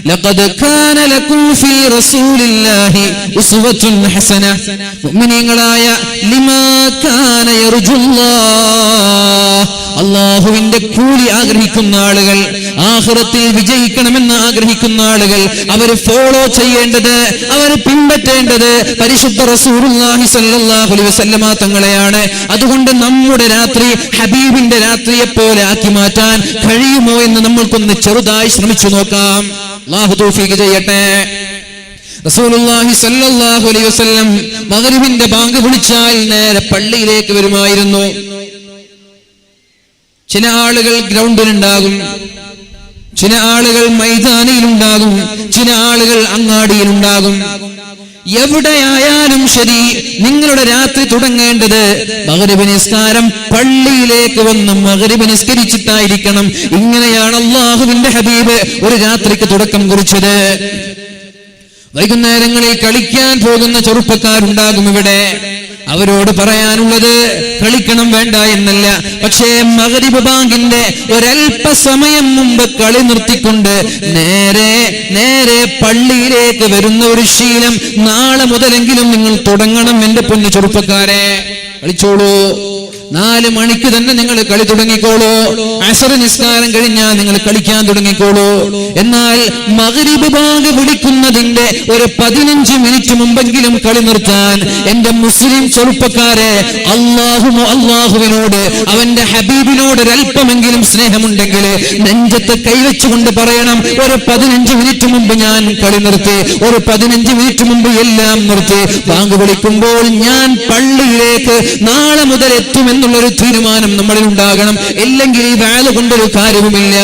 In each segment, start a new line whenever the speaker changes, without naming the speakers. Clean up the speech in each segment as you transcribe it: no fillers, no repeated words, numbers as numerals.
ലഖദ് കാന ലക്കും ഫീ റസൂലില്ലാഹി ഉസ്വത്തുൻ ഹസന. മുഅ്മിനീങ്ങളായ ലിമാ കാന യർജുല്ലാഹ്, അല്ലാഹുവിന്റെ കൂലി ആഗ്രഹിക്കുന്ന ആളുകൾ, ആഖിറത്തിൽ വിജയിക്കണമെന്ന് ആഗ്രഹിക്കുന്ന ആളുകൾ, അവർ ഫോളോ ചെയ്യേണ്ടത്, അവർ പിൻപറ്റേണ്ടത് പരിശുദ്ധ റസൂലുള്ളാഹി സ്വല്ലല്ലാഹു അലൈഹി വസല്ലമ തങ്ങളെയാണ്. അതുകൊണ്ട് നമ്മുടെ രാത്രി ഹബീബിന്റെ രാത്രിയെ പോലെ ആക്കി മാറ്റാൻ കഴിയുമോ എന്ന് നമ്മൾക്കൊന്ന് ചെറുതായി ശ്രമിച്ചു നോക്കാം. അല്ലാഹു തൗഫീഖ് ചെയ്യട്ടെ. റസൂലുള്ളാഹി സ്വല്ലല്ലാഹു അലൈഹി വസല്ലം മഗ്രിബിന്റെ ബാങ്ക് വിളിച്ചാൽ നേരെ പള്ളിയിലേക്ക് വരുമായിരുന്നു. ചില ആളുകൾ ഗ്രൗണ്ടിലുണ്ടാകും, ചില ആളുകൾ മൈതാനിയിലുണ്ടാകും, ചില ആളുകൾ അങ്ങാടിയിലുണ്ടാകും. എവിടെയായാലും ശരി, നിങ്ങളുടെ രാത്രി തുടങ്ങേണ്ടത് മഗ്രിബ് നിസ്കാരം പള്ളിയിലേക്ക് വന്ന് മഗ്രിബ് നിസ്കരിച്ചിട്ടായിരിക്കണം. ഇങ്ങനെയാണ് അല്ലാഹുവിന്റെ ഹബീബ് ഒരു രാത്രിക്ക് തുടക്കം കുറിച്ചത്. വൈകുന്നേരങ്ങളിൽ കളിക്കാൻ പോകുന്ന ചെറുപ്പക്കാരുണ്ടാകും ഇവിടെ. അവരോട് പറയാനുള്ളത് കളിക്കണം വേണ്ട എന്നല്ല, പക്ഷേ മഗ്രിബ് ബാങ്കിന്റെ ഒരല്പസമയം മുമ്പ് കളി നിർത്തിക്കൊണ്ട് നേരെ പള്ളിയിലേക്ക് വരുന്ന ഒരു ശീലം നാളെ മുതലെങ്കിലും നിങ്ങൾ തുടങ്ങണം. എന്റെ പൊന്നു ചെറുപ്പക്കാരെ, കളിച്ചോളൂ. 4 മണിക്ക് തന്നെ നിങ്ങൾ കളി തുടങ്ങിക്കോളൂ. അസർ നിസ്കാരം കഴിഞ്ഞാൽ നിങ്ങൾ കളിക്കാൻ തുടങ്ങിക്കോളൂ. എന്നാൽ മഗ്രിബ് ബാങ്ക് വിളിക്കുന്നതിന്റെ ഒരു 15 മിനിറ്റ് മുമ്പെങ്കിലും കളി നിർത്താൻ എന്റെ മുസ്ലിം ചെറുപ്പക്കാരെ, അല്ലാഹുവിനോട്, അവന്റെ ഹബീബിനോട് ഒരല്പമെങ്കിലും സ്നേഹമുണ്ടെങ്കിൽ നെഞ്ചത്ത് കൈവച്ചുകൊണ്ട് പറയണം, ഒരു 15 മിനിറ്റ് മുമ്പ് ഞാൻ കളി നിർത്തി, ഒരു 15 മിനിറ്റ് മുമ്പ് എല്ലാം നിർത്തി. ബാങ്ക് വിളിക്കുമ്പോൾ ഞാൻ പള്ളിയിലേക്ക് നാളെ മുതൽ എത്തുമെന്നുള്ളൊരു തീരുമാനം നമ്മളിൽ ഉണ്ടാകണം. ഇല്ലെങ്കിൽ ഈ വാല് കൊണ്ടൊരു കാര്യവുമില്ല.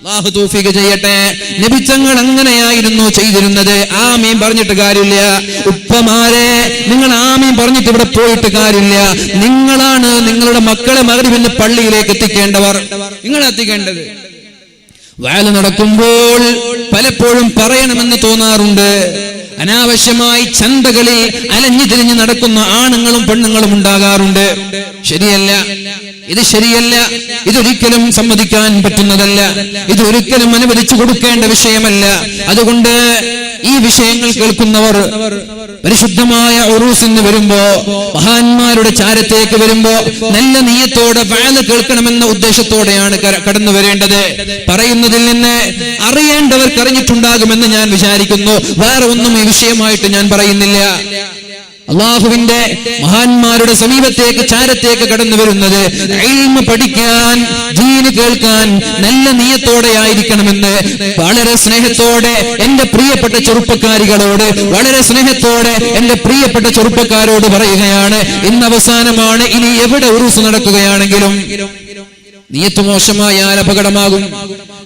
അല്ലാഹു തൗഫീഖ് ചെയ്യട്ടെ. നബി തങ്ങൾ അങ്ങനെയായിരുന്നു ചെയ്തിരുന്നത്. ആമീൻ പറഞ്ഞിട്ട് കാര്യമില്ല. ഉപ്പമാരെ, നിങ്ങൾ ആമീൻ പറഞ്ഞിട്ട് ഇവിടെ പോയിട്ട് കാര്യമില്ല. നിങ്ങളാണ് നിങ്ങളുടെ മക്കളെ മഗ്രിബിന് പള്ളിയിലേക്ക് എത്തിക്കേണ്ടവർ. നിങ്ങൾ എത്തിക്കേണ്ടത്. വാല് നടക്കുമ്പോൾ പലപ്പോഴും പറയണമെന്ന് തോന്നാറുണ്ട്. അനാവശ്യമായി ചന്തകളിൽ അലഞ്ഞു തിരിഞ്ഞ് നടക്കുന്ന ആണുങ്ങളും പെണ്ണുങ്ങളും ഉണ്ടാകാറുണ്ട്. ശരിയല്ല, ഇത് ശരിയല്ല. ഇതൊരിക്കലും സമ്മതിക്കാൻ പറ്റുന്നതല്ല. ഇതൊരിക്കലും അനുവദിച്ചു കൊടുക്കേണ്ട വിഷയമല്ല. അതുകൊണ്ട് ഈ വിഷയങ്ങൾ കേൾക്കുന്നവർ പരിശുദ്ധമായ ഉറൂസിന് വരുമ്പോ, മഹാന്മാരുടെ ചാരത്തേക്ക് വരുമ്പോ നല്ല നിയത്തോടെ വഅദ് കേൾക്കണമെന്ന ഉദ്ദേശത്തോടെയാണ് കടന്നു വരേണ്ടത്. പറയുന്നതിൽ നിന്ന് അറിയേണ്ടവർക്ക് അറിഞ്ഞിട്ടുണ്ടാകുമെന്ന് ഞാൻ വിചാരിക്കുന്നു. വേറെ ഒന്നും ഈ വിഷയമായിട്ട് ഞാൻ പറയുന്നില്ല. അല്ലാഹുവിന്റെ മഹാന്മാരുടെ സമീപത്തേക്ക്, ചാരത്തേക്ക് കടന്നു വരുന്നത് ഇൽമ് പഠിക്കാൻ, ദീന് കേൾക്കാൻ നല്ല നിയത്തോടെ ആയിരിക്കണമെന്ന് വളരെ സ്നേഹത്തോടെ എന്റെ പ്രിയപ്പെട്ട ചെറുപ്പക്കാരികളോട്, വളരെ സ്നേഹത്തോടെ എന്റെ പ്രിയപ്പെട്ട ചെറുപ്പക്കാരോട് പറയുകയാണ്. ഇന്ന് അവസാനമാണ്. ഇനി എവിടെ ഉറൂസ് നടക്കുകയാണെങ്കിലും നിയത്ത് മോശമായാൽ അപകടമാകും.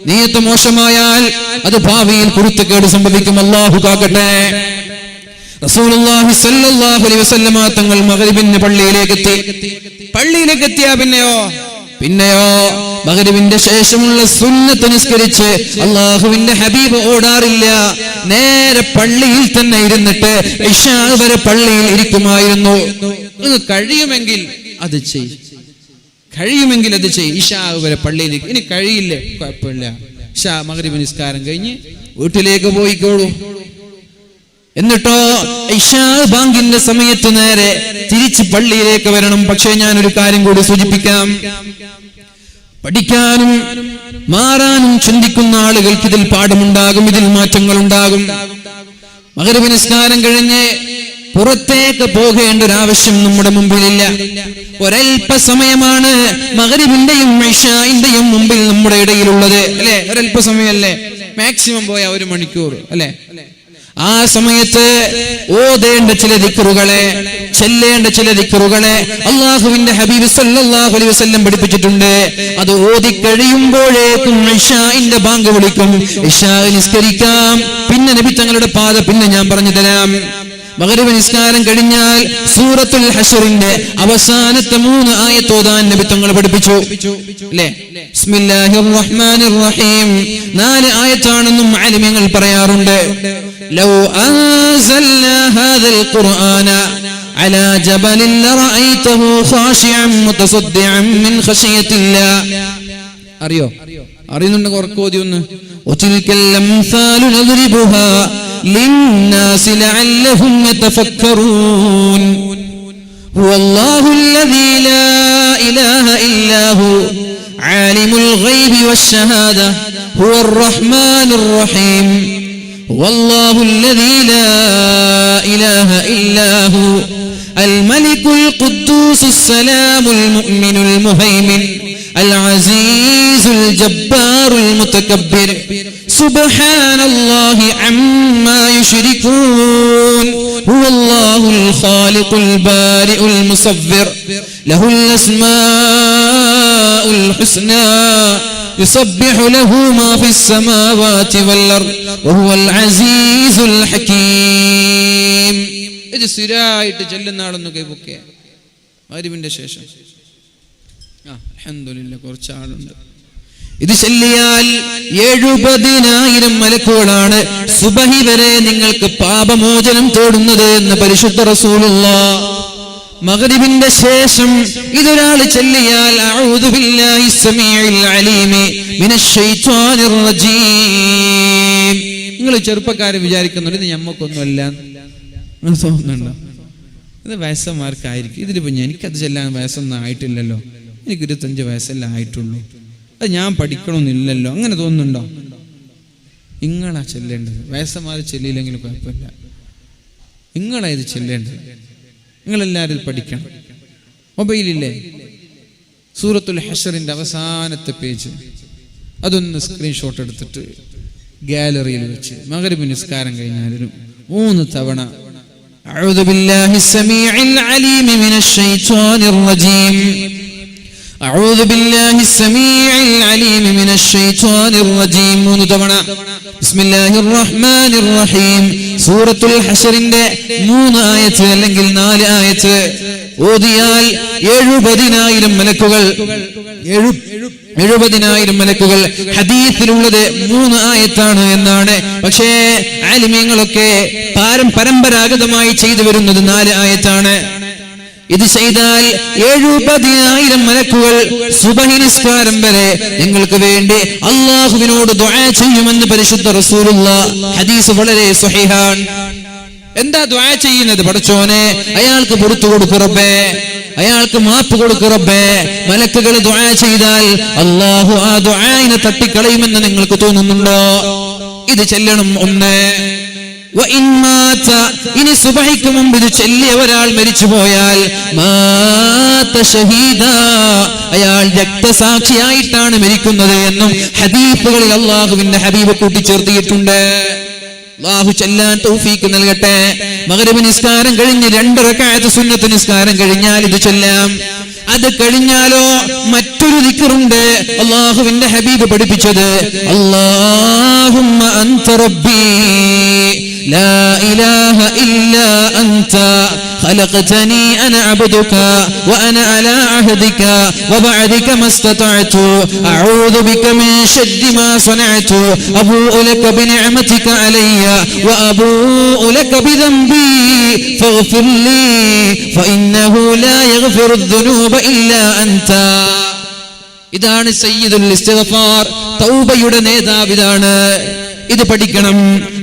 നിയത്ത് മോശമായാൽ അത് ഭാവിയിൽ കുരുത്തക്കേട് സംഭവിക്കും. അല്ലാഹു കാക്കട്ടെ. റസൂലുള്ളാഹി സ്വല്ലല്ലാഹു അലൈഹി വസല്ലമ തങ്ങൾ മഗ്രിബിന് പള്ളിയിലേക്ക് എത്തിയ പിന്നെയോ മഗ്രിബിന്റെ ശേഷമുള്ള സുന്നത്ത് നിസ്കരിച്ച് അല്ലാഹുവിന്റെ ഹബീബ് ഓടാറില്ല. നേരെ പള്ളിയിൽ തന്നെ ഇരുന്നിട്ട് ഇശാ വരെ പള്ളിയിൽ ഇരിക്കുമായിരുന്നു. കഴിയുമെങ്കിൽ അത് ചെയ്യ്. ഇശാ വരെ പള്ളിയിൽ. ഇനി കഴിയില്ലേ, കുഴപ്പമില്ല. ഇശാ മഗ്രിബ് നിസ്കാരം കഴിഞ്ഞ് വീട്ടിലേക്ക് പോയിക്കോളൂ. എന്നിട്ടോ ഇശാ ബാങ്കിന്റെ സമയത്ത് നേരെ തിരിച്ച് പള്ളിയിലേക്ക് വരണം. പക്ഷേ ഞാനൊരു കാര്യം കൂടി സൂചിപ്പിക്കാം. പഠിക്കാനും മാറാനും ചിന്തിക്കുന്ന ആളുകൾക്ക് ഇതിൽ പാഠമുണ്ടാകും, ഇതിൽ മാറ്റങ്ങൾ ഉണ്ടാകും. മഗ്രിബ് നിസ്കാരം കഴിഞ്ഞ് പുറത്തേക്ക് പോകേണ്ട ഒരു ആവശ്യം നമ്മുടെ മുമ്പിലില്ല. ഒരൽപ്പ സമയമാണ് മഗ്രിബിന്റെയും ഇശാഇന്റെയും മുമ്പിൽ നമ്മുടെ ഇടയിലുള്ളത്, അല്ലെ? ഒരൽപ്പ സമയമല്ലേ? മാക്സിമം പോയ 1 മണിക്കൂർ, അല്ലെ? ആ സമയത്ത് ഓതേണ്ട ചില ദിക്റുകളെ, ചെല്ലേണ്ട ചില ദിക്റുകളെ അല്ലാഹുവിന്റെ ഹബീബ് സല്ലല്ലാഹു അലൈഹി വസല്ലം പഠിപ്പിച്ചിട്ടുണ്ട്. അത് ഓതി കഴിയുമ്പോഴേക്കും ഇശാഇന്റെ ബാങ്ക് വിളിക്കും. ഇശാ നിസ്കരിക്കാം. പിന്നെ നബി തങ്ങളുടെ പാത പിന്നെ ഞാൻ പറഞ്ഞു തരാം. മഗ്രിബ് നിസ്കാരം കഴിഞ്ഞാൽ സൂറത്തുൽ ഹശ്റിന്റെ അവസാനത്തെ 3 ആയത്ത് ഓതാൻ നബി തങ്ങൾ പഠിപ്പിച്ചു, അല്ലേ? ബിസ്മില്ലാഹിർ റഹ്മാനിർ റഹീം 4 ആയത്താണെന്നും ആലിമീങ്ങൾ പറയാറുണ്ട്. ലൗ അൻസൽനാ ഹാദൽ ഖുർആന അലാ ജബലിൻ ലറഅയ്തഹു ഖാശിഅൻ മുതസദ്ദിഅൻ മിൻ ഖശിയത്തില്ലാ. അറിയുന്നുണ്ടെങ്കിൽ ഉറക്കെ ഓതി ഒന്ന്. وتلك الأمثال نضربها للناس لعلهم يتفكرون هو الله الذي لا إله إلا هو عالم الغيب والشهادة هو الرحمن الرحيم والله الذي لا إله إلا هو الملك القدوس السلام المؤمن المهيمن العزيز الجبار المتكبر سبحان الله عما يشركون هو الله الخالق البارئ المصور له الأسماء الحسنى يسبح له ما في السماوات والأرض وهو العزيز الحكيم. ഇത് സ്ഥിരമായിട്ട് ചെല്ലുന്ന ആളൊന്ന് കൈപൊക്കെ മഗ്‌രിബിന്റെ ശേഷം. അൽഹംദുലില്ലാഹ് കുറച്ച് ആളുണ്ട്. ഇത് ചൊല്ലിയാൽ 70,000 മലക്കുകളാണ് സുബഹി വരെ നിങ്ങൾക്ക് പാപമോചനം തേടുന്നത് എന്ന് പരിശുദ്ധ റസൂലുള്ളാഹ്. മഗ്‌രിബിന്റെ ശേഷം ഇതൊരാൾ ചൊല്ലിയാൽ അഊദു ബില്ലാഹി സമീഉൽ അലീമി മിനശ് ശൈത്വാനിർ റജീം. നിങ്ങൾ ചെറുപ്പക്കാരെ വിചാരിക്കുന്നുണ്ട് ഇത് ഞമ്മക്കൊന്നുമല്ല തോന്നുന്നുണ്ടോ? ഇത് വയസ്സന്മാർക്കായിരിക്കും. ഇതിലിപ്പോൾ എനിക്കത് ചെല്ലാൻ വയസ്സൊന്നും ആയിട്ടില്ലല്ലോ, എനിക്ക് 25 വയസ്സല്ലേ ആയിട്ടുള്ളൂ, അത് ഞാൻ പഠിക്കണമെന്നില്ലല്ലോ, അങ്ങനെ തോന്നുന്നുണ്ടോ? നിങ്ങളാ ചെല്ലേണ്ടത്. വയസ്സന്മാർ ചെല്ലിയില്ലെങ്കിലും കുഴപ്പമില്ല, നിങ്ങളാ ഇത് ചെല്ലേണ്ടത്. നിങ്ങളെല്ലാവരും പഠിക്കണം. മൊബൈലില്ലേ സൂറത്തുൽ ഹശറിന്റെ അവസാനത്തെ പേജ്, അതൊന്ന് സ്ക്രീൻഷോട്ട് എടുത്തിട്ട് ഗാലറിയിൽ വെച്ച് മഗ്‌രിബ് നിസ്കാരം കഴിഞ്ഞാൽ 3 തവണ أعوذ بالله السميع العليم من الشيطان الرجيم أعوذ بالله السميع العليم من الشيطان الرجيم 3 തവണ بسم الله الرحمن الرحيم സൂറത്തുൽ ഹശറിന്റെ 3 ആയത്ത് അല്ലെങ്കിൽ 4 ആയത്ത് ഓതിയാൽ 70,000 മലക്കുകൾ 70,000 മലക്കുകൾ. ഹദീസിലുള്ളത് 3 ആയത്താണ് എന്നാണ്. പക്ഷേ ആലിമീങ്ങളൊക്കെ പരമ്പരാഗതമായി ചെയ്തു വരുന്നത് 4 ആയത്താണ്. ഇത് ചെയ്താൽ 70,000 മലക്കുകൾ സുബഹി നിസ്കാരം വരെ നിങ്ങൾക്ക് വേണ്ടി അല്ലാഹുവിനോട് ദുആ ചെയ്യുമെന്ന് പരിശുദ്ധ റസൂലുള്ളാഹ്. ഹദീസ് വളരെ സ്വഹീഹാണ്. എന്താ ദുആ ചെയ്യുന്നത്? പടച്ചോനെ അയാൾക്ക് പുറത്തു കൊടുക്കു റബ്ബേ, അയാൾക്ക് മാപ്പ് കൊടുക്കു റബ്ബേ. മലക്കുകൾ ദുആ ചെയ്താൽ അല്ലാഹു ആ ദുആയിനെ തട്ടിക്കളയുമെന്ന് നിങ്ങൾക്ക് തോന്നുന്നുണ്ടോ? ഇത് ചെല്ലണം. 1. ഇനി സുബഹിക്ക് മുമ്പ് ഇത് ചൊല്ലിയ ഒരാൾ മരിച്ചുപോയാൽ അയാൾ രക്തസാക്ഷിയായിട്ടാണ് മരിക്കുന്നത് എന്നും ഹദീസുകളിൽ അല്ലാഹുവിന്റെ ഹബീബ് കൂട്ടിച്ചേർത്തിയിട്ടുണ്ട്. അല്ലാഹു ചെല്ലാൻ തൗഫീക്ക് നൽകട്ടെ. മഗ്‌രിബ് നിസ്കാരം കഴിഞ്ഞ് 2 റക്അത്ത് സുന്നത്ത് നിസ്കാരം കഴിഞ്ഞാൽ ഇത് ചൊല്ലാം. അത് കഴിഞ്ഞാലോ മറ്റൊരു ദിക്റുണ്ട് അല്ലാഹുവിന്റെ ഹബീബ് പഠിപ്പിച്ചത്. അല്ലാഹുമ്മ അൻത റബ്ബി ലാ ഇലാഹ ഇല്ലാ അൻത خلقتني أنا عبدك وأنا على عهدك ووعدك ما استطعت أعوذ بك من شر ما صنعت أبوء لك بنعمتك علي وأبوء لك بذنبي فاغفر لي فإنه لا يغفر الذنوب إلا أنت. ഇതാണ് സയ്യിദുൽ ഇസ്തിഗ്ഫാർ. തൗബയുടെ നേതാവ് ഇതാണ്. ഇത് പഠിക്കണം.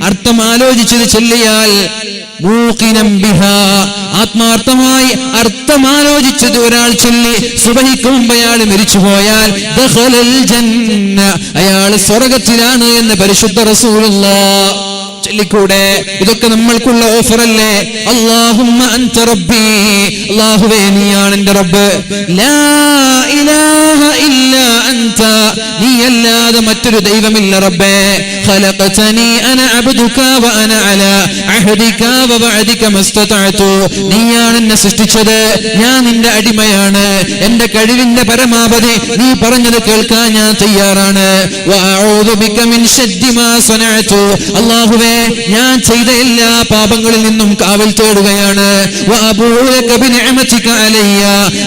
അർത്ഥം ആലോചിച്ചത് ചൊല്ലിയാൽ ആത്മാർത്ഥമായി അർത്ഥമാലോചിച്ചത് ഒരാൾ ചൊല്ലി സുബഹിക്ക് മുമ്പ് അയാൾ മരിച്ചുപോയാൽ അയാൾ സ്വർഗത്തിലാണ് എന്ന് പരിശുദ്ധ റസൂലുള്ളാഹ്. ചൊല്ലിക്കൂടെ? ഇതൊക്കെ നമ്മൾക്കുള്ള ഓഫറല്ലേ? അല്ലാഹുമ്മ അൻത റബ്ബി, അല്ലാഹുവേ നീയാണ് എൻ്റെ റബ്ബ്. ലാ ഇലാഹ ഇല്ലാ അൻത, നീയല്ലാതെ മറ്റൊരു ദൈവമില്ല റബ്ബേ. ഖലഖതനി അന അബ്ദുക വ അന അലാ അഹദിക വ വഅദിക മസ്തതഅതു, നീയാണ് എന്നെ സൃഷ്ടിച്ചത്, ഞാൻ നിന്റെ അടിമയാണ്, എൻ്റെ കഴിവിന്റെ പരമാവധി നീ പറഞ്ഞത് കേൾക്കാൻ ഞാൻ തയ്യാറാണ്. വ അഊദു ബിക മിൻ ശർരി മാ സനഅതു, അല്ലാഹുവേ ഞാൻ ചെയ്ത എല്ലാ പാപങ്ങളിൽ നിന്നും കാവൽ തേടുകയാണ്.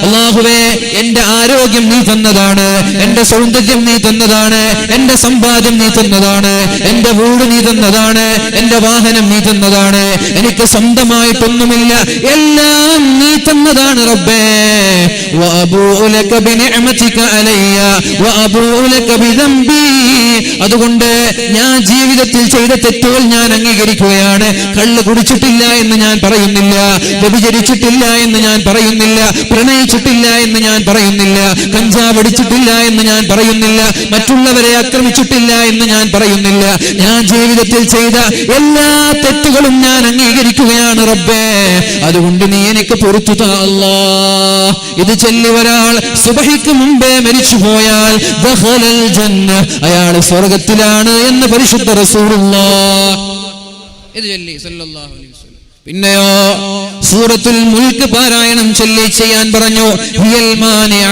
അല്ലാഹുവേ, എന്റെ ആരോഗ്യം നീ തന്നതാണ്, എന്റെ സൗന്ദര്യം നീ തന്നതാണ്, എന്റെ സമ്പാദ്യം നീ തന്നതാണ്, എന്റെ വീട് നീ തന്നതാണ്, എന്റെ വാഹനം നീ തന്നതാണ്, എനിക്ക് സ്വന്തമായിട്ടൊന്നുമില്ല, എല്ലാം നീ തന്നതാണ് റബ്ബേ. അതുകൊണ്ട് ഞാൻ ജീവിതത്തിൽ ചെയ്ത തെറ്റുകൾ ഞാൻ അംഗീകരിക്കുകയാണ്. കള്ള് കുടിച്ചിട്ടില്ല എന്ന് ഞാൻ പറയുന്നില്ല, വ്യഭിചരിച്ചിട്ടില്ല എന്ന് ഞാൻ പറയുന്നില്ല, പ്രണയിച്ചിട്ടില്ല എന്ന് ഞാൻ പറയുന്നില്ല, കഞ്ചാവ് അടിച്ചിട്ടില്ല എന്ന് ഞാൻ പറയുന്നില്ല, മറ്റുള്ളവരെ ആക്രമിച്ചിട്ടില്ല എന്ന് ഞാൻ പറയുന്നില്ല. ഞാൻ ജീവിതത്തിൽ ചെയ്ത എല്ലാ തെറ്റുകളും ഞാൻ അംഗീകരിക്കുകയാണ് റബ്ബേ. അതുകൊണ്ട് നീ എനിക്ക് പൊറുത്തു താ അല്ലാഹ്. ഇത് ചൊല്ലി ഒരാൾ സുബഹിക്ക് മുമ്പേ മരിച്ചു പോയാൽ ദഖലൽ ജന്ന, അയാൾ സ്വർഗ്ഗത്തിലാണ് എന്ന് പരിശുദ്ധ റസൂലുള്ളാഹ് ഇത് ചൊല്ലി സല്ലല്ലാഹു അലൈഹി വസല്ലം. പിന്നെയോ സൂറത്തുൽ മുൽക്ക് പാരായണം ചൊല്ലി ചെയ്യാൻ പറഞ്ഞു. ഹിയൽ മാനിഅ,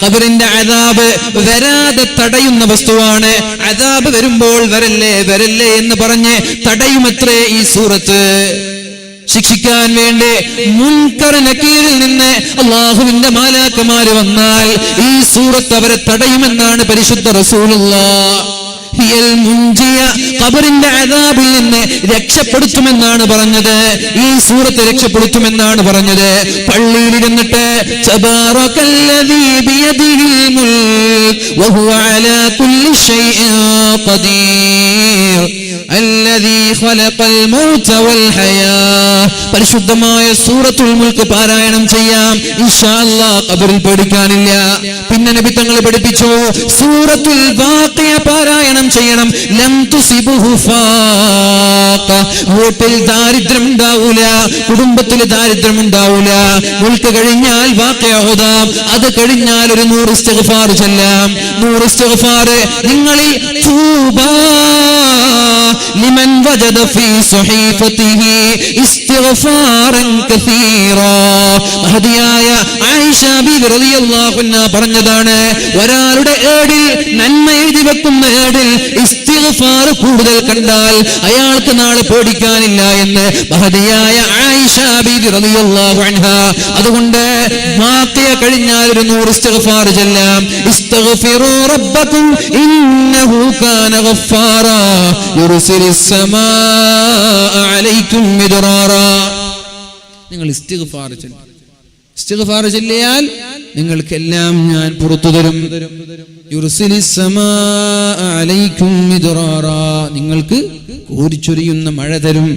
ഖബറിന്റെ അദാബ് വരാതെ തടയുന്ന വസ്തുവാണ്. അദാബ് വരുമ്പോൾ വരല്ലേ വരല്ലേ എന്ന് പറഞ്ഞ് തടയുമത്രേ ഈ സൂറത്ത്. ശിക്ഷിക്കാൻ വേണ്ടി മുൻകർ നകീറിൽ നിന്ന് അല്ലാഹുവിന്റെ മാലാക്കമാര് വന്നാൽ ഈ സൂറത്ത് അവരെ തടയുമെന്നാണ് പരിശുദ്ധ റസൂലുള്ളാഹ്. ഹിയൽ മുൻജിയ, ഖബറിന്റെ അദാബിൽ നിന്ന് രക്ഷപ്പെടുത്തുമെന്നാണ് പറഞ്ഞത്. ഈ സൂറത്ത് രക്ഷപ്പെടുത്തുമെന്നാണ് പറഞ്ഞത്. പള്ളിയിലിരുന്നിട്ട് തബാറകല്ലദീ ബിയദിഹിൽ മുൽക് വഹുവ അലാ കുല്ലി ഷൈഇൻ ഖദീർ അല്ലദീ ഖലഖൽ മൗത വൽ ഹയാ. പരിശുദ്ധമായ സൂറത്തുൽ മുൽക്ക് പാരായണം ചെയ്യാം ഇൻഷാ അല്ലാഹ്. ഖബറിൽ പേടിക്കാനില്ല. പിന്നെ നബി തങ്ങൾ പഠിപ്പിച്ചു സൂറത്തുൽ വാഖിയ പാരായണം ചെയ്യണം. ലം തുസിബുഹു ഫാഖ, വീട്ടിൽ ദാരിദ്ര്യം ഉണ്ടാവൂല, കുടുംബത്തിൽ ദാരിദ്ര്യം ഉണ്ടാവൂല. മുൽക്ക് കഴിഞ്ഞാൽ വാഖിയ ഓതാം, അത് കഴിഞ്ഞാൽ ഒരു 100 ഇസ്തിഗ്ഫാർ ചൊല്ലാം. 100 ഇസ്തിഗ്ഫാർ നിങ്ങളിൽ തൂബാ ലിമൻ വജദ ഫീ സ്വഹീഫതിഹി ഇസ്തിഗ്ഫാറൻ കസീറാ. മഹദിയായ ആയിഷ ബിബി റളിയല്ലാഹു അൻഹാ പറഞ്ഞതാണ്, ഒരാളുടെ ഏടിൽ നന്മ എഴുതി വെക്കുന്ന ഏടിൽ ഇസ്തിഗ്ഫാർ കൂടുതൽ കണ്ടാൽ അയാൾക്ക് നാളെ പേടിക്കാനില്ല എന്ന് മഹദിയായ ആയിഷ ബിബി റളിയല്ലാഹു അൻഹാ. അതുകൊണ്ട് വാഖിയ കഴിഞ്ഞാൽ ഒരു 100 ഇസ്തിഗ്ഫാർ ചൊല്ലാം. ഇസ്തഗ്ഫിറൂ റബ്ബക്കും ഇന്നഹു കാന ഗഫാറാ യുർസിലിസ് സമാഅ അലൈക്കും മിദ്റാറാ. നിങ്ങൾ ഇസ്തിഗ്ഫാർ ചൊല്ലുക. ഇസ്തിഗ്ഫാർ ചൊല്ലിയാൽ നിങ്ങൾക്കെല്ലാം ഞാൻ പുറത്തു തരും. യുർസിലിസ് സമാഅ അലൈക്കും മിദ്റാറാ, നിങ്ങൾക്ക് കോരിച്ചൊരിയുന്ന മഴ തരും.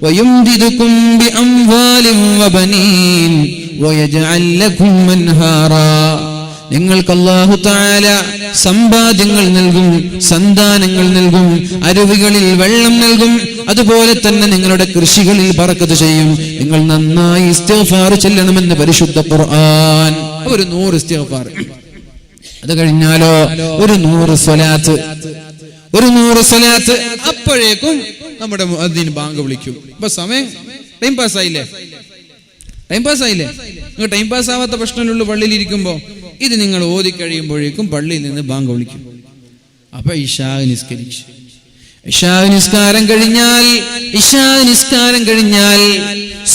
വയുംദിദുകും ബിഅംവാലിൻ വബനീൻ വയജ്അൽ ലക്കും അൻഹാറാ. നിങ്ങൾക്ക് അല്ലാഹു തആല സമ്പാദ്യങ്ങൾ നൽകും, സന്താനങ്ങൾ നൽകും, അരുവികളിൽ വെള്ളം നൽകും. അതുപോലെ തന്നെ നിങ്ങളുടെ കൃഷികളിൽ ബറക്കത്ത് ചെയ്യും. നിങ്ങൾ നന്നായി ഇസ്തിഗ്ഫാർ ചൊല്ലണമെന്ന് പരിശുദ്ധ ഖുർആൻ. ഒരു 100 ഇസ്തിഗ്ഫാർ. അത് കഴിഞ്ഞാലോ ഒരു 100 സ്വലാത്ത്. ഒരു 100 സ്വലാത്ത്. അപ്പോഴേക്കും നമ്മുടെ മുഅദ്ദിൻ ബാങ്ക് വിളിക്കും. ഇപ്പൊ സമയം ടൈം പാസ്സായില്ലേ? ടൈം പാസ്സായില്ലേ? നിങ്ങൾ ടൈം പാസ് ആവാത്ത പ്രശ്നമുള്ള പള്ളിയിൽ ഇരിക്കുമ്പോ ഇത് നിങ്ങൾ ഓതി കഴിയുമ്പോഴേക്കും പള്ളിയിൽ നിന്ന് ബാങ്ക് വിളിക്കും. അപ്പൊ ഇശാ നിസ്കരിച്ചു. ഇശാ നിസ്കാരം കഴിഞ്ഞാൽ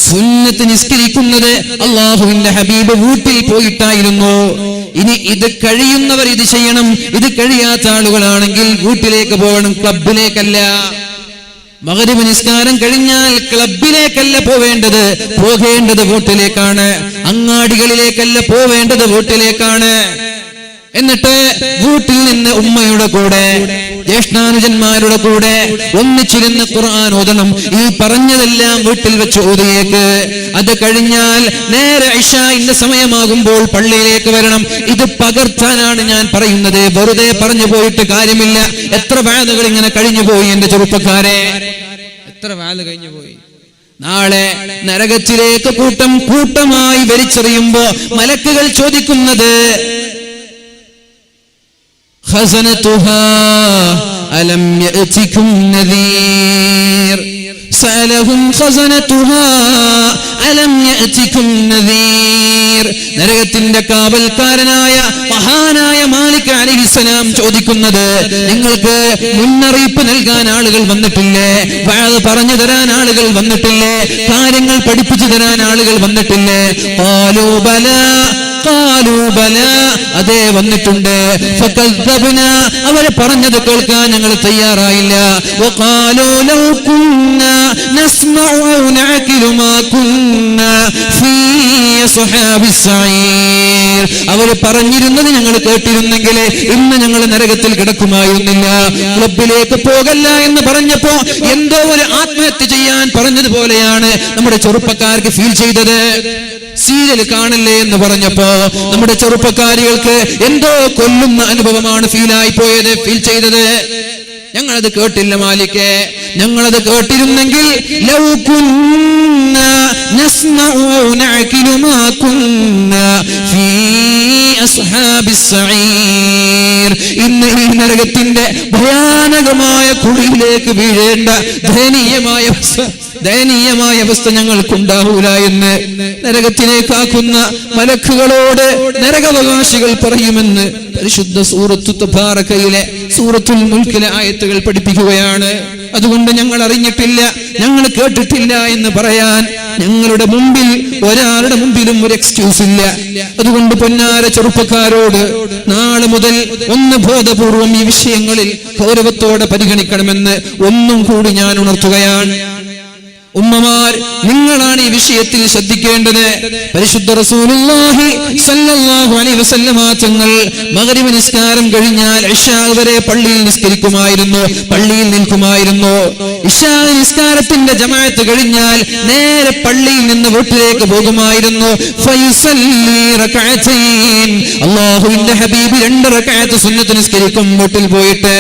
സുന്നത്ത് നിസ്കരിക്കുന്നത് അല്ലാഹുവിന്റെ ഹബീബ് വീട്ടിൽ പോയിട്ടായിരുന്നു. ഇനി ഇത് കഴിയുന്നവർ ഇത് ചെയ്യണം. ഇത് കഴിയാത്ത ആളുകളാണെങ്കിൽ വീട്ടിലേക്ക് പോകണം, ക്ലബിലേക്കല്ല. മഗ്രിബ് നിസ്കാരം കഴിഞ്ഞാൽ ക്ലബിലേക്കല്ല പോകേണ്ടത് വീട്ടിലേക്കാണ്. അങ്ങാടികളിലേക്കല്ല പോവേണ്ടത് വീട്ടിലേക്കാണ്. എന്നിട്ട് വീട്ടിൽ നിന്ന് ഉമ്മയുടെ കൂടെ, ജ്യേഷ്ഠാനുജന്മാരുടെ കൂടെ ഒന്നിച്ചിരുന്ന് ഖുർആൻ ഓതണം. ഈ പറഞ്ഞതെല്ലാം വീട്ടിൽ വെച്ച് ഓതിയേക്ക്. അത് കഴിഞ്ഞാൽ നേരെ ഇശാഇന്റെ സമയമാകുമ്പോൾ പള്ളിയിലേക്ക് വരണം. ഇത് പകർത്താനാണ് ഞാൻ പറയുന്നത്, വെറുതെ പറഞ്ഞു പോയിട്ട് കാര്യമില്ല. എത്ര വാദകൾ ഇങ്ങനെ കഴിഞ്ഞു പോയി എന്റെ ചെറുപ്പക്കാരെ, എത്ര വാദ കഴിഞ്ഞു പോയി. നാളെ നരകത്തിലേക്ക് കൂട്ടമായി വലിച്ചെറിയുമ്പോ മലക്കുകൾ ചോദിക്കുന്നത് خزنتها ألم يأتكم نذير سألهم خزنتها ألم يأتكم نذير നരകത്തിന്റെ കാവൽക്കാരനായ മഹാനായ മാലിക് അലൈഹിസ്സലാം ചോദിക്കുന്നത്, നിങ്ങൾക്ക് മുന്നറിയിപ്പ് നൽകാൻ ആളുകൾ വന്നിട്ടില്ലേ? വഅദ് പറഞ്ഞു തരാൻ ആളുകൾ വന്നിട്ടില്ലേ? കാര്യങ്ങൾ പഠിപ്പിച്ചു തരാൻ ആളുകൾ വന്നിട്ടില്ലേ? ഖാലൂ ബലാ, ഖാലൂ ബലാ, അതേ വന്നിട്ടുണ്ട്. ഫകദ്ദബ്നാ, അവരെ പറഞ്ഞത് കേൾക്കാൻ ഞങ്ങൾ തയ്യാറായില്ല. വഖാലൂ ലൗ കുന്നാ നസ്മഉ ഔ നഅഖിലു മാ കുന്നാ ഫീ അസ്ഹാബിസ് സഈർ, അവർ പറഞ്ഞിരുന്നത് ഞങ്ങൾ കേട്ടിരുന്നെങ്കിൽ ഇന്ന് ഞങ്ങൾ നരകത്തിൽ കിടക്കുമായിരുന്നില്ല. ക്ലബിലേക്ക് പോകല്ല എന്ന് പറഞ്ഞപ്പോ എന്തോ ഒരു ആത്മഹത്യ ചെയ്യാൻ പറഞ്ഞതുപോലെയാണ് നമ്മുടെ ചെറുപ്പക്കാർക്ക് ഫീൽ ചെയ്തത്. സീരിയൽ കാണില്ലേ എന്ന് പറഞ്ഞപ്പോ നമ്മുടെ ചെറുപ്പക്കാരികൾക്ക് എന്തോ കൊല്ലുന്ന അനുഭവമാണ് ഫീൽ ചെയ്തത്. ഞങ്ങളത് കേട്ടില്ല മാലിക്കേ, ഞങ്ങളത് കേട്ടിരുന്നെങ്കിൽ ലൗ കുന്നാ നസ്മഉ ഔ നഅഖിലു മാ കുന്നാ ഫീ അസ്ഹാബിസ് സഈർ, ഇന്ന് ഈ നരകത്തിന്റെ ഭയാനകമായ കുഴിയിലേക്ക് വീഴേണ്ട ദയനീയമായ അവസ്ഥ ഞങ്ങൾക്കുണ്ടാവൂല എന്ന് നരകത്തിലേക്കാക്കുന്ന മലക്കുകളോട് നരകാവകാശികൾ പറയുമെന്ന് പരിശുദ്ധ സൂറത്തു തബാറകയിലെ സൂറത്തുൽ മുൽക്കിലെ ആയത്തുകൾ പഠിപ്പിക്കുകയാണ്. അതുകൊണ്ട് ഞങ്ങൾ അറിഞ്ഞിട്ടില്ല, ഞങ്ങൾ കേട്ടിട്ടില്ല എന്ന് പറയാൻ ഞങ്ങളുടെ മുമ്പിൽ ഒരാളുടെ മുമ്പിലും ഒരു എക്സ്ക്യൂസ് ഇല്ല. അതുകൊണ്ട് പൊന്നാര ചെറുപ്പക്കാരോട് നാളെ മുതൽ ഒന്ന് ബോധപൂർവം ഈ വിഷയങ്ങളിൽ ഗൗരവത്തോടെ പരിഗണിക്കണമെന്ന് ഒന്നും കൂടി ഞാൻ ഉണർത്തുകയാണ്. ഉമ്മമാർ, നിങ്ങളാണ് ഈ വിഷയത്തിൽ ശ്രദ്ധിക്കേണ്ടത്. പരിശുദ്ധ റസൂലുള്ളാഹി സ്വല്ലല്ലാഹു അലൈഹി വസല്ലമ തങ്ങൾ മഗ്രിബ് നിസ്കാരം കഴിഞ്ഞാൽ ഇശാ വരെ പള്ളിയിൽ നിൽക്കുമായിരുന്നു. ഇശാ നിസ്കാരത്തിന്റെ ജമാഅത്ത് കഴിഞ്ഞാൽ നേരെ പള്ളിയിൽ നിന്ന് വീട്ടിലേക്ക് പോകുമായിരുന്നു. ഫയുസല്ലി റകഅതൈൻ, അല്ലാഹുവിന്റെ ഹബീബ് 2 റകഅത്ത് സുന്നത്ത് നിസ്കരിക്കും വീട്ടിൽ പോയിട്ട്.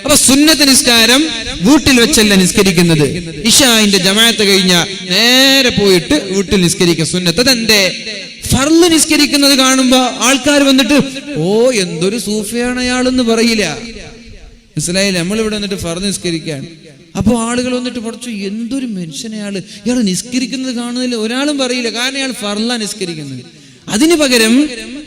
അപ്പൊ സുന്നത്ത് നിസ്കാരം വീട്ടിൽ വെച്ചല്ല നിസ്കരിക്കുന്നത്. ഇശാഇന്റെ ജമാഅത്ത് കഴിഞ്ഞ നേരെ പോയിട്ട് വീട്ടിൽ നിസ്കരിക്കുക സുന്നത്ത്. അതെന്തേ? ഫർള് നിസ്കരിക്കുന്നത് കാണുമ്പോ ആൾക്കാർ വന്നിട്ട് ഓ എന്തൊരു സൂഫിയാണ് അയാളെന്ന് പറയില്ല. മനസ്സിലായില്ലേ? നമ്മളിവിടെ വന്നിട്ട് ഫർള് നിസ്കരിക്കാൻ, അപ്പൊ ആളുകൾ വന്നിട്ട് പഠിച്ചു എന്തൊരു മനുഷ്യനയാള്, ഇയാൾ നിസ്കരിക്കുന്നത് കാണുന്നില്ല, ഒരാളും പറയില്ല. കാരണം ഇയാൾ ഫർളാ നിസ്കരിക്കുന്നത്. അതിനു പകരം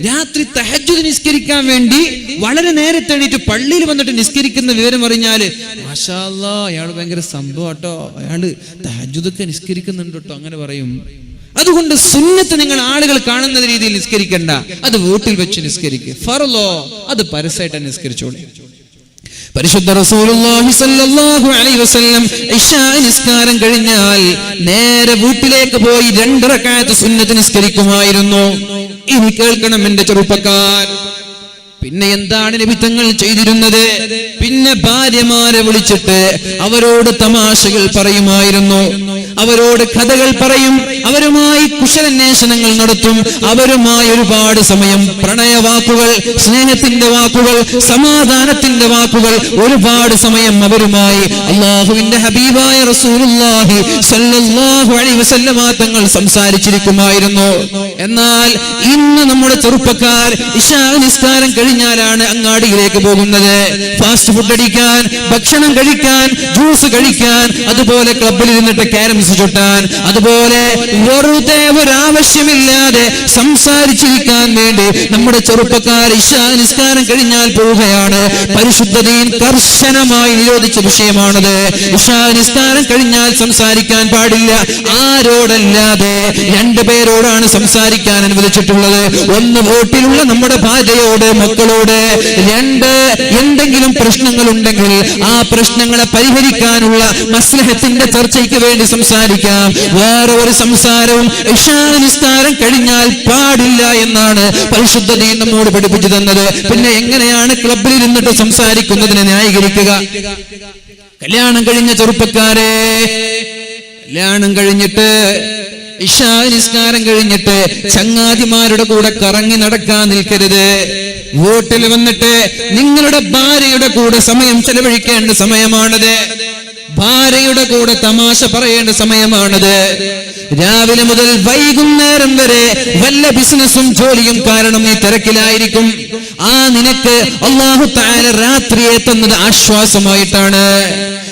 രാത്രി തഹജ്ജുദ് നിസ്കരിക്കാൻ വേണ്ടി വളരെ നേരത്തെ എണീറ്റ് പള്ളിയിൽ വന്നിട്ട് നിസ്കരിക്കുന്ന വിവരം അറിഞ്ഞാല് മാഷാ അല്ലാഹ് അയാൾ ഭയങ്കര സംഭവം കേട്ടോ, അയാള് തഹജ്ജുദൊക്കെ നിസ്കരിക്കുന്നുണ്ട് കേട്ടോ, അങ്ങനെ പറയും. അതുകൊണ്ട് സുന്നത്ത് നിങ്ങൾ ആളുകൾ കാണുന്ന രീതിയിൽ നിസ്കരിക്കണ്ട, അത് വീട്ടിൽ വെച്ച് നിസ്കരിക്കുക. ഫർളോ അത് പരസ്യമായിട്ട് നിസ്കരിച്ചോളൂ. പരിശുദ്ധ റസൂലുള്ളാഹി സ്വല്ലല്ലാഹു അലൈഹി വസല്ലം ഇശാ നിസ്കാരം കഴിഞ്ഞാൽ നേരെ വീട്ടിലേക്ക് പോയി 2 റകഅത്ത് സുന്നത്ത് നിസ്കരിക്കുമായിരുന്നു. ഇനി കേൾക്കണം എന്റെ ചെറുപ്പക്കാർ, പിന്നെ എന്താണ് നബി തങ്ങൾ ചെയ്തിരുന്നത്? പിന്നെ ഭാര്യമാരെ വിളിച്ചിട്ട് അവരോട് തമാശകൾ പറയുമായിരുന്നു, അവരോട് കഥകൾ പറയും, അവരുമായി കുശലാന്വേഷണങ്ങൾ നടത്തും, അവരുമായി ഒരുപാട് സമയം പ്രണയവാക്കുകൾ, സ്നേഹത്തിന്റെ വാക്കുകൾ, സമാധാനത്തിന്റെ വാക്കുകൾ, ഒരുപാട് സമയം അവരുമായി അല്ലാഹുവിന്റെ ഹബീബായ റസൂലുള്ളാഹി സ്വല്ലല്ലാഹു അലൈഹി വസല്ലമ തങ്ങൾ സംസാരിച്ചിരിക്കുമായിരുന്നു. എന്നാൽ ഇന്ന് നമ്മുടെ ചെറുപ്പക്കാർ ഇശാ നിസ്കാരം കഴിഞ്ഞാലാണ് അങ്ങാടിയിലേക്ക് പോകുന്നത്. ഫാസ്റ്റ് ഫുഡ് അടിക്കാൻ, ഭക്ഷണം കഴിക്കാൻ, ജ്യൂസ് കഴിക്കാൻ, അതുപോലെ ക്ലബിൽ ഇരുന്നിട്ട് ക്യാരംസ് ചുട്ടാൻ, അതുപോലെ വെറുതെ ഒരാവശ്യമില്ലാതെ സംസാരിച്ചിരിക്കാൻ വേണ്ടി നമ്മുടെ ചെറുപ്പക്കാർ ഇശാ നിസ്കാരം കഴിഞ്ഞാൽ പോവുകയാണ്. പരിശുദ്ധ ദീൻ കർശനമായി നിരോധിച്ച വിഷയമാണത്. ഇശാ നിസ്കാരം കഴിഞ്ഞാൽ സംസാരിക്കാൻ പാടില്ല. ആരോടല്ലാതെ 2 പേരോടാണ് സംസാരിക്കാൻ അനുവദിച്ചിട്ടുള്ളത്. ഒന്ന് വീട്ടിലുള്ള നമ്മുടെ ഭാര്യയോട്, മക്കളോട്. 2 എന്തെങ്കിലും പ്രശ്നങ്ങൾ ഉണ്ടെങ്കിൽ ആ പ്രശ്നങ്ങളെ പരിഹരിക്കാനുള്ള മസ്ലഹത്തിന്റെ ചർച്ചയ്ക്ക് വേണ്ടി സംസാരിക്കാം. വേറെ ഒരു സംസാരവും ഇശാ നിസ്കാരം കഴിഞ്ഞാൽ പാടില്ല എന്നാണ് പരിശുദ്ധ ദീൻ നമ്മോട് പഠിപ്പിച്ചു തന്നത്. പിന്നെ എങ്ങനെയാണ് ക്ലബിൽ ഇരുന്നിട്ട് സംസാരിക്കുന്നതിനെ ന്യായീകരിക്കുക? കല്യാണം കഴിഞ്ഞ ചെറുപ്പക്കാരെ, കല്യാണം കഴിഞ്ഞിട്ട് ഇശാ നിസ്കാരം കഴിഞ്ഞിട്ട് ചങ്ങാതിമാരുടെ കൂടെ കറങ്ങി നടക്കാൻ നിൽക്കരുത്. വീട്ടിൽ വന്നിട്ട് നിങ്ങളുടെ ഭാര്യയുടെ കൂടെ സമയം ചെലവഴിക്കേണ്ട സമയമാണത്. ഭാര്യയുടെ കൂടെ തമാശ പറയേണ്ട സമയമാണത്. രാവിലെ മുതൽ വൈകുന്നേരം വരെ വല്ല ബിസിനസ്സും ജോലിയും കാരണം നീ തിരക്കിലായിരിക്കും. നിനക്ക് അല്ലാഹു തആല രാത്രിയെ തന്നത് ആശ്വാസമായിട്ടാണ്.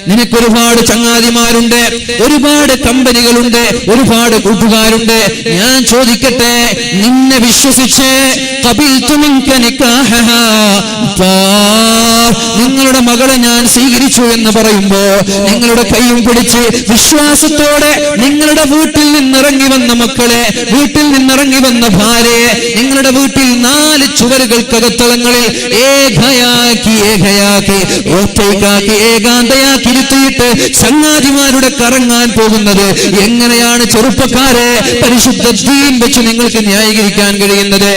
നിനക്ക് ഒരുപാട് ചങ്ങാതിമാരുണ്ട്, ഒരുപാട് കമ്പനികളുണ്ട്, ഒരുപാട് കൂട്ടുകാരുണ്ട്. ഞാൻ ചോദിക്കട്ടെ, നിന്നെ വിശ്വസിച്ച് നിങ്ങളുടെ മകളെ ഞാൻ സ്വീകരിച്ചു എന്ന് പറയുമ്പോ നിങ്ങളുടെ കൈയും പിടിച്ച് വിശ്വാസത്തോടെ നിങ്ങളുടെ വീട്ടിൽ നിന്നിറങ്ങി വന്ന മക്കളെ, വീട്ടിൽ നിന്നിറങ്ങി വന്ന ഭാര്യയെ നിങ്ങളുടെ വീട്ടിൽ 4 ചുവരുകൾക്കകത്തളങ്ങളിൽ ഏകയാക്കി ഒറ്റയ്ക്കാക്കി ഏകാന്തയാക്കി ഇരുത്തിയിട്ട് ചങ്ങാതിമാരുടെ കറങ്ങാൻ പോകുന്നത് എങ്ങനെയാണ് ചെറുപ്പക്കാരെ പരിശുദ്ധ ദീൻ വെച്ച് നിങ്ങൾക്ക് ന്യായീകരിക്കാൻ കഴിയുന്നത്?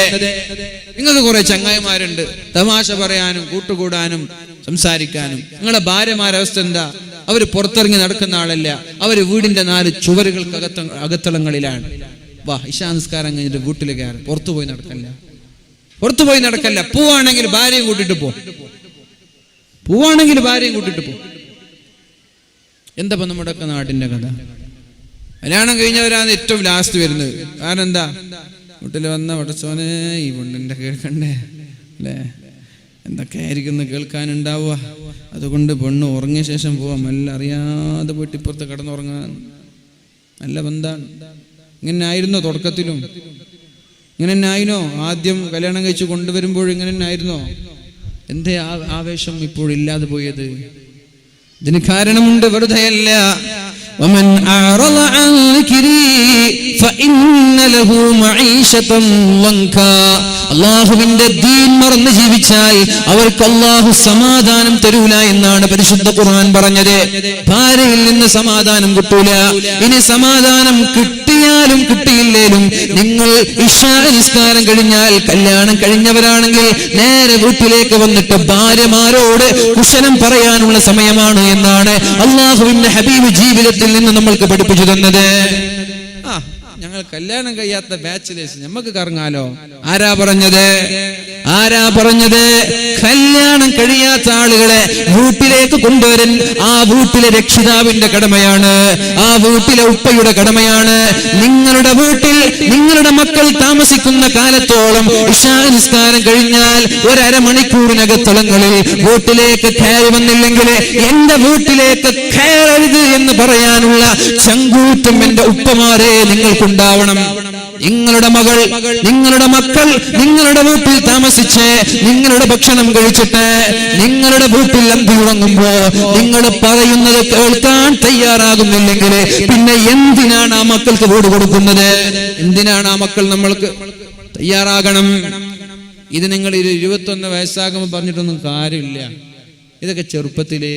നിങ്ങൾക്ക് കുറെ ചങ്ങായിമാരുണ്ട്, തമാശ പറയാനും കൂട്ടുകൂടാനും സംസാരിക്കാനും. നിങ്ങളുടെ ഭാര്യമാരുടെ അവസ്ഥ എന്താ? അവര് പുറത്തിറങ്ങി നടക്കുന്ന ആളല്ല, അവര് വീടിന്റെ 4 ചുവരുകൾക്ക് അകത്തളങ്ങളിലാണ്. വാ, ഇശാ നിസ്കാരം കഴിഞ്ഞിട്ട് വീട്ടിൽ കയറി പുറത്തു പോയി നടക്കല്ല. പോവാണെങ്കിൽ ഭാര്യയും കൂട്ടിട്ട് പോ. എന്താ നമ്മുടെ ഒക്കെ നാട്ടിന്റെ കഥ? കല്യാണം കഴിഞ്ഞവരാണ് ഏറ്റവും ലാസ്റ്റ് വരുന്നത്. കാരണം എന്താ? വീട്ടിൽ വന്ന പടച്ചോനെ ഈ പെണ്ണിന്റെ കേൾക്കണ്ടേ അല്ലേ, എന്തൊക്കെ ആയിരിക്കും കേൾക്കാനുണ്ടാവുക. അതുകൊണ്ട് പെണ്ണ് ഉറങ്ങിയ ശേഷം പോവാം, മെല്ലെ അറിയാതെ പോയിട്ട് ഇപ്പുറത്ത് കിടന്നുറങ്ങാൻ. നല്ല ബന്ധാണ്. ഇങ്ങനെ ആയിരുന്നോ തുടക്കത്തിലും? ഇങ്ങനെ തന്നെ ആയിരുന്നോ? ആദ്യം കല്യാണം കഴിച്ച് കൊണ്ടുവരുമ്പോഴും ഇങ്ങനെ തന്നെ ആയിരുന്നോ? എന്തേ ആവേശം ഇപ്പോഴില്ലാതെ പോയത്? ഇതിന് കാരണമുണ്ട്, വെറുതെയല്ല. ومن أعرض عن ذكري فإن له معيشة ضنكا. അല്ലാഹുവിന്റെ ദീൻ മറന്ന് ജീവിച്ചാൽ അവർക്ക് അല്ലാഹു സമാധാനം തരൂല എന്നാണ് പരിശുദ്ധ ഖുർആൻ പറഞ്ഞത്. ഭാര്യയിൽ നിന്ന് സമാധാനം കിട്ടൂല. ഇനി സമാധാനം കിട്ടിയാലും കിട്ടിയില്ലേലും നിങ്ങൾ ഇശാ നിസ്കാരം കഴിഞ്ഞാൽ, കല്യാണം കഴിഞ്ഞവരാണെങ്കിൽ നേരെ വീട്ടിലേക്ക് വന്നിട്ട് ഭാര്യമാരോട് കുശലം പറയാനുള്ള സമയമാണ് എന്നാണ് അല്ലാഹുവിന്റെ ഹബീബ് ജീവിതത്തിൽ നിന്ന് നമ്മൾക്ക് പഠിപ്പിച്ചു തന്നത്. ഞങ്ങൾ കല്യാണം കഴിയാത്ത ബാച്ചിലേഴ്സ് നമുക്ക് കറങ്ങാലോ. ആരാ പറഞ്ഞത്? കല്യാണം കഴിയാത്ത ആളുകളെ വീട്ടിലേക്ക് കൊണ്ടുവരാൻ ആ വീട്ടിലെ രക്ഷിതാവിന്റെ കടമയാണ്, ആ വീട്ടിലെ ഉപ്പയുടെ കടമയാണ്. നിങ്ങളുടെ വീട്ടിൽ നിങ്ങളുടെ മക്കൾ താമസിക്കുന്ന കാലത്തോളം ഇശാ നിസ്കാരം കഴിഞ്ഞാൽ 1.5 മണിക്കൂറിനകത്തളങ്ങളിൽ വീട്ടിലേക്ക് കയറി വന്നില്ലെങ്കിൽ എന്റെ വീട്ടിലേക്ക് കയറരുത് എന്ന് പറയാനുള്ള ചങ്കൂറ്റം എന്റെ ഉപ്പമാരെ നിങ്ങൾക്കുണ്ടാവണം. നിങ്ങളുടെ മകൾ, നിങ്ങളുടെ മക്കൾ നിങ്ങളുടെ വീട്ടിൽ താമസിച്ച് നിങ്ങളുടെ ഭക്ഷണം കഴിച്ചിട്ട് നിങ്ങളുടെ വീട്ടിൽ അന്തിയുറങ്ങുമ്പോ നിങ്ങൾ പറയുന്നത് കേൾക്കാൻ തയ്യാറാകുന്നില്ലെങ്കിൽ പിന്നെ എന്തിനാണ് ആ മക്കൾക്ക് വീട് കൊടുക്കുന്നത്? എന്തിനാണ് ആ മക്കൾ നമ്മൾക്ക് തയ്യാറാകണം? ഇത് നിങ്ങൾ 21 വയസ്സാകുമ്പോൾ പറഞ്ഞിട്ടൊന്നും കാര്യമില്ല. ഇതൊക്കെ ചെറുപ്പത്തിലേ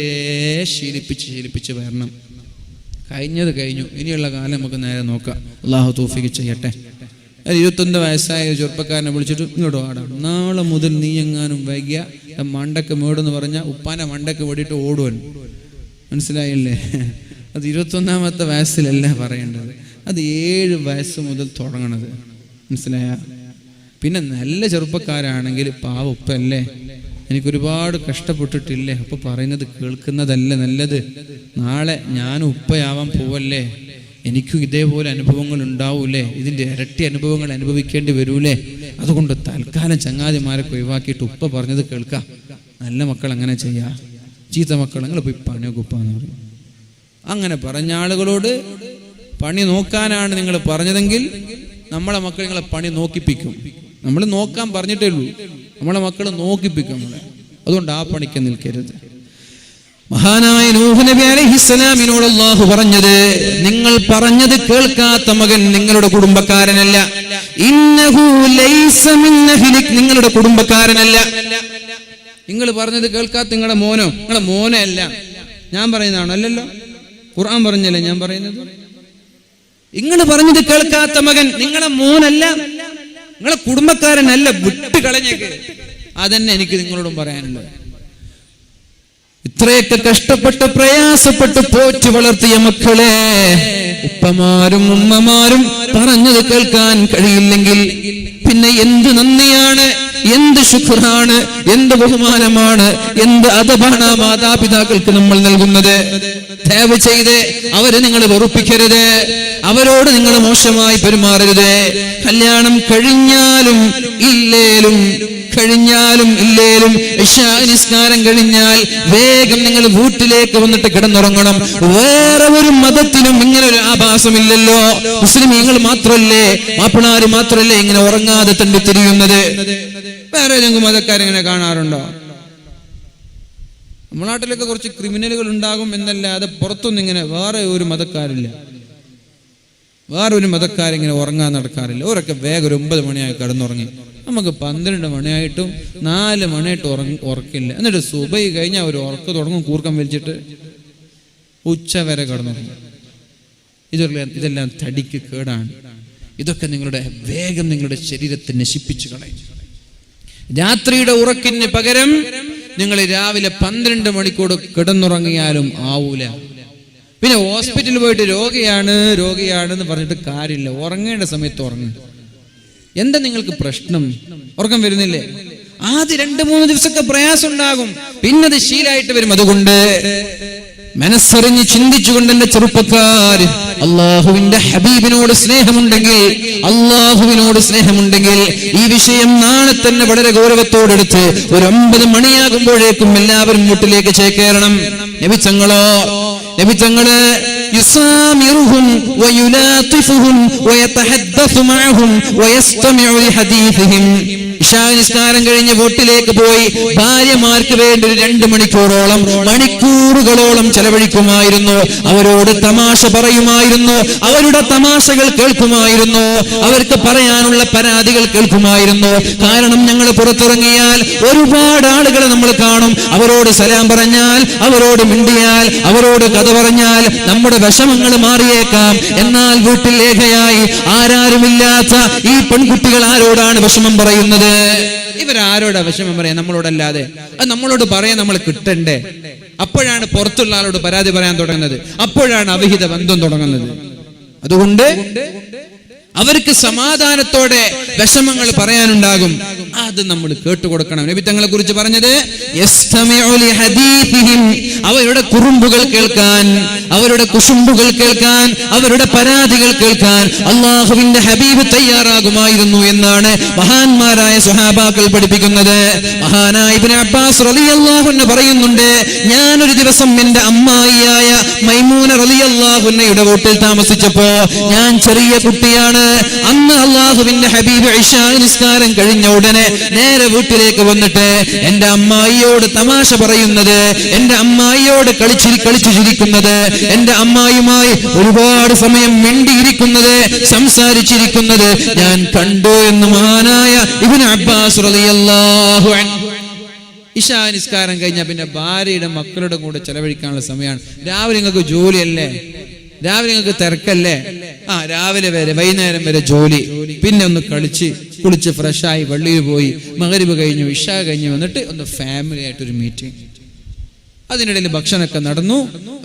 ശീലിപ്പിച്ച് വരണം. കഴിഞ്ഞത് കഴിഞ്ഞു, ഇനിയുള്ള കാലം നമുക്ക് നേരെ നോക്കാം. അല്ലാഹു തൗഫീഖ് ചെയ്യട്ടെ. 21 വയസ്സായ ചെറുപ്പക്കാരനെ വിളിച്ചിട്ട് ഇങ്ങോട്ട് ആടാം, നാളെ മുതൽ നീ എങ്ങാനും വൈകിയ മണ്ടക്ക് മേടെന്ന് പറഞ്ഞാൽ ഉപ്പാനെ മണ്ടക്ക് വേടിയിട്ട് ഓടുവൻ. മനസ്സിലായില്ലേ? അത് 21ാമത്തെ വയസ്സിലല്ല പറയേണ്ടത്, അത് 7 വയസ്സ് മുതൽ തുടങ്ങണത്. മനസ്സിലായ? പിന്നെ നല്ല ചെറുപ്പക്കാരാണെങ്കിൽ പാവ ഉപ്പല്ലേ, എനിക്കൊരുപാട് കഷ്ടപ്പെട്ടിട്ടില്ലേ, അപ്പൊ പറയുന്നത് കേൾക്കുന്നതല്ല നല്ലത്. നാളെ ഞാൻ ഉപ്പയാവാൻ പോവല്ലേ, എനിക്കും ഇതേപോലെ അനുഭവങ്ങൾ ഉണ്ടാവൂലേ, ഇതിന്റെ ഇരട്ടി അനുഭവങ്ങൾ അനുഭവിക്കേണ്ടി വരൂലേ. അതുകൊണ്ട് തൽക്കാലം ചങ്ങാതിമാരൊക്കെ ഒഴിവാക്കിയിട്ട് ഉപ്പ പറഞ്ഞത് കേൾക്കാം. നല്ല മക്കൾ അങ്ങനെ ചെയ്യാ, ചീത്ത മക്കൾ നിങ്ങൾ പോയി പണിയൊക്കുപ്പാന്ന് പറയും. അങ്ങനെ പറഞ്ഞ ആളുകളോട് പണി നോക്കാനാണ് നിങ്ങൾ പറഞ്ഞതെങ്കിൽ നമ്മളെ മക്കൾ നിങ്ങളെ പണി നോക്കിപ്പിക്കും. നമ്മൾ നോക്കാൻ പറഞ്ഞിട്ടേ ഉള്ളൂ, നമ്മളെ മക്കൾ നോക്കിപ്പിക്കും നമ്മളെ. അതുകൊണ്ട് ആ പണിക്ക് നിൽക്കരുത്. മഹാനായ നൂഹ് നബി അലൈഹിസ്സലാമിനോട് അല്ലാഹു പറഞ്ഞത്, നിങ്ങൾ പറഞ്ഞത് കേൾക്കാത്ത മകൻ നിങ്ങളുടെ കുടുംബക്കാരനല്ല. ഇന്നഹു ലൈസ മിൻ അഹ്ലിക്, നിങ്ങളുടെ കുടുംബക്കാരനല്ല. നിങ്ങൾ പറഞ്ഞത് കേൾക്കാത്ത നിങ്ങളുടെ മോനെ അല്ല. ഞാൻ പറയുന്നതാണോ? അല്ലല്ലോ, ഖുർആൻ പറഞ്ഞല്ലേ ഞാൻ പറയുന്നത്. നിങ്ങൾ പറഞ്ഞത് കേൾക്കാത്ത മകൻ നിങ്ങളെ മോനല്ല, നിങ്ങളെ കുടുംബക്കാരനല്ല, വിട്ട് കളഞ്ഞേക്ക്. അതന്നെ എനിക്ക് നിങ്ങളോടും പറയാനുള്ളത്. ഇത്രയൊക്കെ കഷ്ടപ്പെട്ട് പ്രയാസപ്പെട്ട് പോറ്റി വളർത്തിയ മക്കളെ ഉപ്പമാരും ഉമ്മമാരും പറഞ്ഞത് കേൾക്കാൻ കഴിയില്ലെങ്കിൽ പിന്നെ എന്ത് നന്ദിയാണ്, എന്ത് ശുക്റാണ്, എന്ത് ബഹുമാനമാണ്, എന്ത് അദബാണ് മാതാപിതാക്കൾക്ക് നമ്മൾ നൽകുന്നത്. ദയവ് ചെയ്ത് അവരെ നിങ്ങൾ വെറുപ്പിക്കരുത്, അവരോട് നിങ്ങൾ മോശമായി പെരുമാറരുത്. കല്യാണം കഴിഞ്ഞാലും ഇല്ലേലും കഴിഞ്ഞാലും ഇല്ലേലും ഇശാ നിസ്കാരം കഴിഞ്ഞാൽ വേഗം നിങ്ങൾ വീട്ടിലേക്ക് വന്നിട്ട് കിടന്നുറങ്ങണം. വേറെ ഒരു മതത്തിനും ഇങ്ങനെ ഒരു ആഭാസമില്ലല്ലോ. മുസ്ലിമീങ്ങൾ മാത്രല്ലേ, മാപ്പിളാര് മാത്രല്ലേ ഇങ്ങനെ ഉറങ്ങാതെ തണ്ടിത്തിരിയുന്നത്? വേറെ ഏതെങ്കിലും മതക്കാരിങ്ങനെ കാണാറുണ്ടോ? നമ്മുടെ നാട്ടിലൊക്കെ കുറച്ച് ക്രിമിനലുകൾ ഉണ്ടാകും എന്നല്ലാതെ പുറത്തൊന്നും ഇങ്ങനെ വേറെ ഒരു മതക്കാരില്ല. വേറെ ഒരു മതക്കാരിങ്ങനെ ഉറങ്ങാൻ നടക്കാറില്ല. അവരൊക്കെ വേഗം ഒരു 9 മണിയായി കിടന്നുറങ്ങി. നമുക്ക് 12 മണിയായിട്ടും 4 മണിയായിട്ടും ഉറക്കില്ല. എന്നിട്ട് സുബൈ കഴിഞ്ഞാൽ ഒരു ഉറക്കം തുടങ്ങും, കൂർക്കം വലിച്ചിട്ട് ഉച്ച വരെ കിടന്നുറങ്ങും. ഇതെല്ലാം തടിക്ക് കേടാണ്. ഇതൊക്കെ വേഗം നിങ്ങളുടെ ശരീരത്തെ നശിപ്പിച്ചു കളയും. രാത്രിയുടെ ഉറക്കിന് പകരം നിങ്ങൾ രാവിലെ 12 മണിക്കൂർ കിടന്നുറങ്ങിയാലും ആവൂല. പിന്നെ ഹോസ്പിറ്റലിൽ പോയിട്ട് രോഗിയാണെന്ന് പറഞ്ഞിട്ട് കാര്യമില്ല. ഉറങ്ങേണ്ട സമയത്ത് ഉറങ്ങും. എന്താ നിങ്ങൾക്ക് പ്രശ്നം? ഉറക്കം വരുന്നില്ലേ? ആദ്യ 2-3 ദിവസമൊക്കെ പ്രയാസം ഉണ്ടാകും, പിന്നെ അത് ശീലമായിട്ട് വരും. അതുകൊണ്ട് മനസ്സറിഞ്ഞ് ചിന്തിച്ചുകൊണ്ട് എന്റെ ചെറുപ്പക്കാർ, അള്ളാഹുവിന്റെ ഹബീബിനോട് സ്നേഹമുണ്ടെങ്കിൽ ഈ വിഷയം നാളെ തന്നെ വളരെ ഗൗരവത്തോടെടുത്ത് ഒരു 9 മണിയാകുമ്പോഴേക്കും എല്ലാവരും വീട്ടിലേക്ക് ചേക്കേറണം. നബിതങ്ങള് യുസാമിറുഹും വയുലാതിഫുഹും വയതഹദ്ദസു മഅഹും വയസ്തമിഉ ലിഹദീസിഹിം. ഇശാ നിസ്കാരം കഴിഞ്ഞ് വീട്ടിലേക്ക് പോയി ഭാര്യമാർക്ക് വേണ്ടി 2 മണിക്കൂറുകളോളം ചെലവഴിക്കുമായിരുന്നു. അവരോട് തമാശ പറയുമായിരുന്നു, അവരുടെ തമാശകൾ കേൾക്കുമായിരുന്നു, അവർക്ക് പറയാനുള്ള പരാതികൾ കേൾക്കുമായിരുന്നു. കാരണം ഞങ്ങൾ പുറത്തിറങ്ങിയാൽ ഒരുപാട് ആളുകളെ നമ്മൾ കാണും. അവരോട് സലാം പറഞ്ഞാൽ, അവരോട് മിണ്ടിയാൽ, അവരോട് കഥ പറഞ്ഞാൽ നമ്മുടെ വിഷമങ്ങൾ മാറിയേക്കാം. എന്നാൽ വീട്ടിൽ ഏകയായി ആരാരുമില്ലാത്ത ഈ പെൺകുട്ടികൾ ആരോടാണ് വിഷമം പറയുന്നത്? ഇവരാരോടാ വിഷമം പറയാൻ? നമ്മളോടല്ലാതെ. അത് നമ്മളോട് പറയാൻ നമ്മൾ കിട്ടണ്ടേ? അപ്പോഴാണ് പുറത്തുള്ള ആളോട് പരാതി പറയാൻ തുടങ്ങുന്നത്, അപ്പോഴാണ് അവിഹിത ബന്ധം തുടങ്ങുന്നത്. അതുകൊണ്ട് അവർക്ക് സമാധാനത്തോടെ വിഷമങ്ങൾ പറയാനുണ്ടാകും, അത് നമ്മൾ കേട്ടുകൊടുക്കണം. നബി തങ്ങളെ കുറിച്ച് പറഞ്ഞത് അവരുടെ കുറുമ്പുകൾ കേൾക്കാൻ, അവരുടെ കുശുമ്പുകൾ കേൾക്കാൻ, അവരുടെ പരാതികൾ കേൾക്കാൻ അള്ളാഹുവിന്റെ ഹബീബ് തയ്യാറാകുമായിരുന്നു എന്നാണ് മഹാന്മാരായ സ്വഹാബാക്കൾ പഠിപ്പിക്കുന്നത്. മഹാനായ ഇബ്നു അബ്ബാസ് റളിയല്ലാഹു അൻഹു പറയുന്നുണ്ട്, ഞാനൊരു ദിവസം എന്റെ അമ്മായിയായ മൈമൂന റളിയല്ലാഹു അൻഹയുടെ വീട്ടിൽ താമസിച്ചപ്പോ, ഞാൻ ചെറിയ കുട്ടിയാണ്. അന്ന് അള്ളാഹുവിന്റെ ഹബീബ് ഇശാ നിസ്കാരം കഴിഞ്ഞ ഉടനെ നേരെ വീട്ടിലേക്ക് വന്നിട്ട് എന്റെ അമ്മായിയോട് തമാശ പറയുന്നത്, എന്റെ അമ്മായിയോട് കളിച്ചു ചിരിക്കുന്നത്, എന്റെ അമ്മായിയുമായി ഒരുപാട് സമയം മിണ്ടിയിരിക്കുന്നത്, സംസാരിച്ചിരിക്കുന്നത് ഞാൻ കണ്ടു എന്ന് മഹാനായ ഇബ്നു അബ്ബാസ് റളിയല്ലാഹു അൻഹു. ഇശാ നിസ്കാരം കഴിഞ്ഞാൽ പിന്നെ ഭാര്യയുടെ മക്കളുടെ കൂടെ ചെലവഴിക്കാനുള്ള സമയമാണ്. രാവിലെ നിങ്ങൾക്ക് ജോലിയല്ലേ, രാവിലെ നിങ്ങൾക്ക് തിരക്കല്ലേ, രാവിലെ വരെ വൈകുന്നേരം വരെ ജോലി, പിന്നെ ഒന്ന് കുളിച്ച് ഫ്രഷായി പള്ളിയിൽ പോയി മഗ്‌രിബ് കഴിഞ്ഞു ഇശാ കഴിഞ്ഞ് വന്നിട്ട് ഒന്ന് ഫാമിലി ആയിട്ടൊരു മീറ്റിംഗ്. അതിനിടയിൽ ഭക്ഷണമൊക്കെ നടന്നു.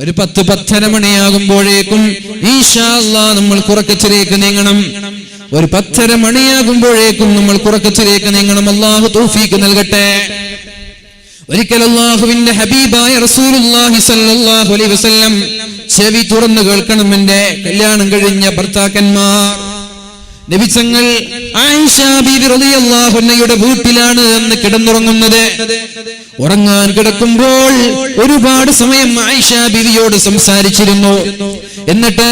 ഒരു 10-10:30 മണിയാകുമ്പോഴേക്കും ഇൻഷാ അല്ലാഹ് നമ്മൾ കുറക്കത്തിലേക്ക് നീങ്ങണം. ഒരു 10:30 മണിയാകുമ്പോഴേക്കും നമ്മൾ കുറക്കത്തിലേക്ക് നീങ്ങണം. അല്ലാഹു തൗഫീഖ് നൽകട്ടെ. ഒരിക്കൽ അല്ലാഹുവിന്റെ ഹബീബായ റസൂലുള്ളാഹി സ്വല്ലല്ലാഹു അലൈഹി വസല്ലം ചെവി തുറന്നു കേൾക്കണം എന്റെ കല്യാണം കഴിഞ്ഞ ഭർത്താക്കന്മാർ. നബി തങ്ങൾ ആയിഷ ബീവി റളിയല്ലാഹു അൻഹയുടെ വീട്ടിലാണ് എന്ന് കിടന്നുറങ്ങുന്നത്. ഉറങ്ങാൻ കിടക്കുമ്പോൾ ഒരുപാട് സമയം ആയിഷ ബീവിയോട് സംസാരിച്ചിരുന്നു. എന്നിട്ട്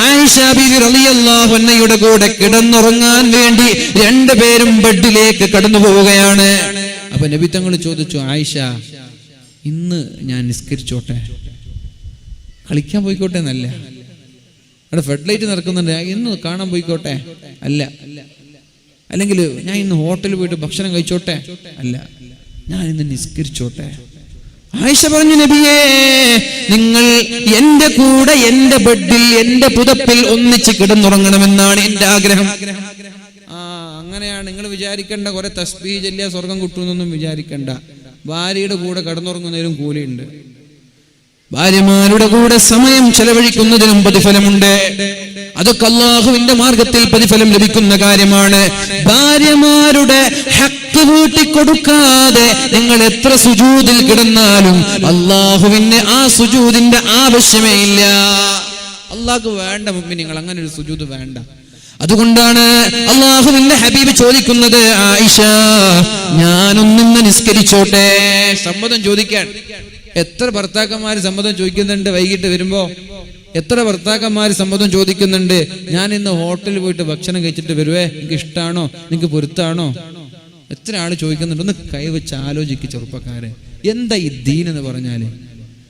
ആയിഷ ബീവി റളിയല്ലാഹു അൻഹയുടെ കൂടെ കിടന്നുറങ്ങാൻ വേണ്ടി 2 പേരും ബെഡിലേക്ക് കടന്നു പോവുകയാണ്. അപ്പൊ നബി തങ്ങൾ ചോദിച്ചു, ആയിഷ ഇന്ന് ഞാൻ നിസ്കരിച്ചോട്ടെ, കളിക്കാൻ പോയിക്കോട്ടെ എന്നല്ല, അവിടെ ഫെഡ് ലൈറ്റ് നടക്കുന്നുണ്ട്, ഇന്ന് കാണാൻ പോയിക്കോട്ടെ അല്ല, അല്ലെങ്കിൽ ഞാൻ ഇന്ന് ഹോട്ടലിൽ പോയിട്ട് ഭക്ഷണം കഴിച്ചോട്ടെ അല്ല, ഞാൻ ഇന്ന് നിസ്കരിച്ചോട്ടെ. ആയിഷ പറഞ്ഞു, നബിയേ നിങ്ങൾ എന്റെ കൂടെ എന്റെ ബെഡിൽ എന്റെ പുതപ്പിൽ ഒന്നിച്ച് കിടന്നുറങ്ങണമെന്നാണ് എന്റെ ആഗ്രഹം. അങ്ങനെയാണ് നിങ്ങൾ വിചാരിക്കേണ്ട, കുറെ തസ്ബീഹ് ചൊല്ലിയ സ്വർഗം കിട്ടുമെന്നൊന്നും വിചാരിക്കണ്ട. ഭാര്യയുടെ കൂടെ കിടന്നുറങ്ങുന്നതിനും കൂലിയുണ്ട്. ഭാര്യമാരുടെ കൂടെ സമയം ചെലവഴിക്കുന്നതിനും പ്രതിഫലമുണ്ട്. അതൊക്കെ അല്ലാഹുവിന്റെ മാർഗത്തിൽ പ്രതിഫലം ലഭിക്കുന്ന കാര്യമാണ്. ഭാര്യമാരുടെ ഹക്ക് വീട്ടിക്കൊടുക്കാതെ നിങ്ങൾ എത്ര സുജൂദിൽ കിടന്നാലും അല്ലാഹുവിന് ആ സുജൂദിന്റെ ആവശ്യമേ ഇല്ല. അല്ലാഹുക്ക് വേണ്ട മുഅ്മിനീങ്ങൾ, അങ്ങനെ ഒരു സുജൂദ് വേണ്ട. അതുകൊണ്ടാണ് അല്ലാഹുവിന്റെ ഹബീബ് ചോദിക്കുന്നത്, ആയിഷ ഞാനൊന്നിന്ന് നിസ്കരിച്ചോട്ടെ? സമ്മതം ചോദിക്കാൻ എത്ര ഭർത്താക്കന്മാര് സമ്മതം ചോദിക്കുന്നുണ്ട്? വൈകിട്ട് വരുമ്പോ എത്ര ഭർത്താക്കന്മാര് സമ്മതം ചോദിക്കുന്നുണ്ട്? ഞാൻ ഇന്ന് ഹോട്ടലിൽ പോയിട്ട് ഭക്ഷണം കഴിച്ചിട്ട് വരുവേ, എനിക്ക് ഇഷ്ടാണോ, നിങ്ങൾക്ക് പൊരുത്താണോ? എത്ര ആള് ചോദിക്കുന്നുണ്ട്? ഒന്ന് കൈവച്ച് ആലോചിക്ക് ചെറുപ്പക്കാരെ. എന്താ ഈ ദീൻ എന്ന് പറഞ്ഞാല്?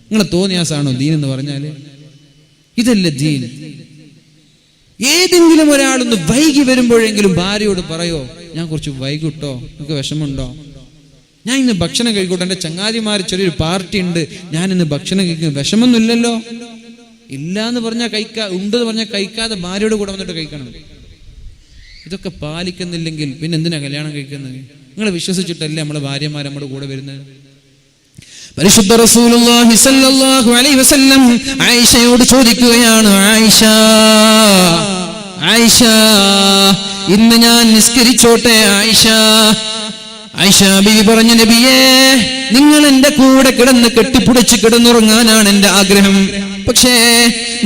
നിങ്ങളെ തോന്നിയാസാണോ ദീൻ എന്ന് പറഞ്ഞാല്? ഇതല്ലേ ദീൻ? ഏതെങ്കിലും ഒരാളൊന്ന് വൈകി വരുമ്പോഴെങ്കിലും ഭാര്യയോട് പറയോ, ഞാൻ കുറച്ച് വൈകിട്ടോ, നിങ്ങൾക്ക് വിഷമമുണ്ടോ, ഞാൻ ഇന്ന് ഭക്ഷണം കഴിക്കോട്ടെ, എൻ്റെ ചങ്ങാതിമാർ ചെറിയൊരു പാർട്ടി ഉണ്ട്, ഞാൻ ഇന്ന് ഭക്ഷണം കഴിക്കുന്ന വിഷമൊന്നുമില്ലല്ലോ? ഇല്ല എന്ന് പറഞ്ഞാൽ ഉണ്ടെന്ന് പറഞ്ഞാൽ കഴിക്കാതെ ഭാര്യയോട് കൂടെ വന്നിട്ട് കഴിക്കണം. ഇതൊക്കെ പാലിക്കുന്നില്ലെങ്കിൽ പിന്നെ എന്തിനാ കല്യാണം കഴിക്കുന്നത്? നിങ്ങളെ വിശ്വസിച്ചിട്ടല്ലേ നമ്മളെ ഭാര്യമാർ നമ്മുടെ കൂടെ വരുന്നത്? പരിശുദ്ധ റസൂലുള്ളാഹി സ്വല്ലല്ലാഹു അലൈഹി വസല്ലം ആയിഷയോട് ചോദിക്കുകയാണ്, ആയിഷ ഇന്ന് ഞാൻ നിസ്കരിച്ചോട്ടെ? ആയിഷ ബീവി പറഞ്ഞു, നബിയേ നിങ്ങൾ എന്റെ കൂടെ കിടന്ന് കെട്ടിപ്പിടിച്ച് കിടന്നുറങ്ങാനാണ് എന്റെ ആഗ്രഹം. പക്ഷേ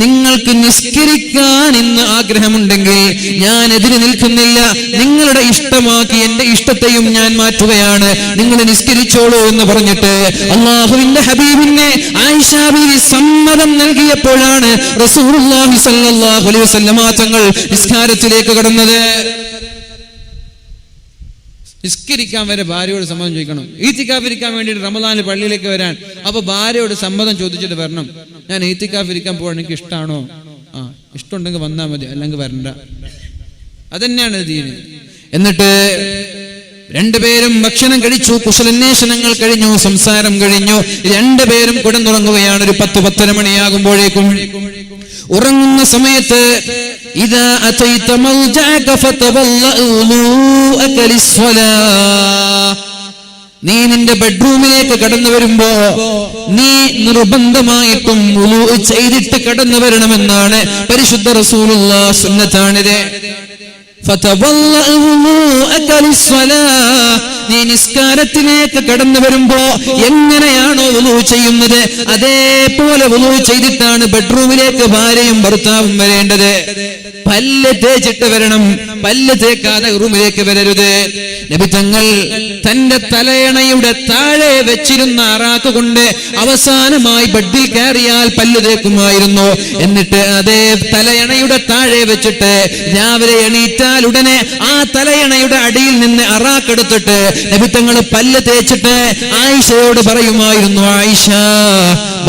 നിങ്ങൾക്ക് നിസ്കരിക്കാൻ ഇന്ന് ആഗ്രഹമുണ്ടെങ്കിൽ ഞാൻ എതിര് നിൽക്കുന്നില്ല. നിങ്ങളുടെ ഇഷ്ടമാക്കി എന്റെ ഇഷ്ടത്തെയും ഞാൻ മാറ്റുകയാണ്. നിങ്ങൾ നിസ്കരിച്ചോളൂ എന്ന് പറഞ്ഞിട്ട് അല്ലാഹുവിന്റെ ഹബീബിനെ ആയിഷ ബീവി സമ്മതം നൽകിയപ്പോഴാണ് റസൂലുള്ളാഹി സ്വല്ലല്ലാഹു അലൈഹി വസല്ലം തങ്ങൾ നിസ്കാരത്തിലേക്ക് കടന്നത്. നിസ്കരിക്കാൻ വരെ ഭാര്യയോട് സമ്മതം ചോദിക്കണം. ഈത്തിക്കാഫിരിക്കാൻ വേണ്ടിയിട്ട് റമദാനിൽ പള്ളിയിലേക്ക് വരാൻ, അപ്പൊ ഭാര്യയോട് സമ്മതം ചോദിച്ചിട്ട് വരണം. ഞാൻ ഈത്തിക്കാഫിരിക്കാൻ പോകാൻ എനിക്ക് ഇഷ്ടമാണോ? ഇഷ്ടമുണ്ടെങ്കിൽ വന്നാൽ മതി, അല്ലെങ്കിൽ വരണ്ട. അതന്നെയാണ് ദീന്. എന്നിട്ട് രണ്ടുപേരും ഭക്ഷണം കഴിച്ചു, കുശലാന്വേഷണങ്ങൾ കഴിഞ്ഞു, സംസാരം കഴിഞ്ഞു. രണ്ടുപേരും കിടന്നുറങ്ങുകയാണ്. ഒരു 10-10:30 മണിയാകുമ്പോഴേക്കും ഉറങ്ങുന്ന സമയത്ത് ഇദാ അതൈത മൽജഅക ഫതവല്ലഉ ലിസ്സലാ, നീ നിന്റെ ബെഡ്റൂമിലേക്ക് കടന്നു വരുമ്പോ നീ നിർബന്ധമായിട്ടും വുളൂ ചെയ്തിട്ട് കടന്നു വരണമെന്നാണ് പരിശുദ്ധ റസൂലുള്ളാഹി സുന്നത്താണിത്. നീ നിസ്കാരത്തിലേക്ക് കടന്നു വരുമ്പോ എങ്ങനെയാണോ വുളൂ ചെയ്യുന്നത് അതേപോലെ വുളൂ ചെയ്തിട്ടാണ് ബെഡ്റൂമിലേക്ക് ഭാര്യയും ഭർത്താവും വരേണ്ടത്. പല്ല് തേച്ചിട്ട് വരണം, പല്ല് തേക്കാതെ റൂമിലേക്ക് വരരുത്. നബി തങ്ങൾ തന്റെ തലയണയുടെ താഴെ വെച്ചിരുന്ന അറാക്ക് കൊണ്ട് അവസാനമായി ബെഡിൽ കയറിയാൽ പല്ല് തേക്കുമായിരുന്നു. എന്നിട്ട് അതേ തലയണയുടെ താഴെ വെച്ചിട്ട് രാവിലെ എണീറ്റാൽ ഉടനെ ആ തലയണയുടെ അടിയിൽ നിന്ന് അറാക്കെടുത്തിട്ട് നബി തങ്ങൾ പല്ല് തേച്ചിട്ട് ആയിഷയോട് പറയുമായിരുന്നു, ആയിഷ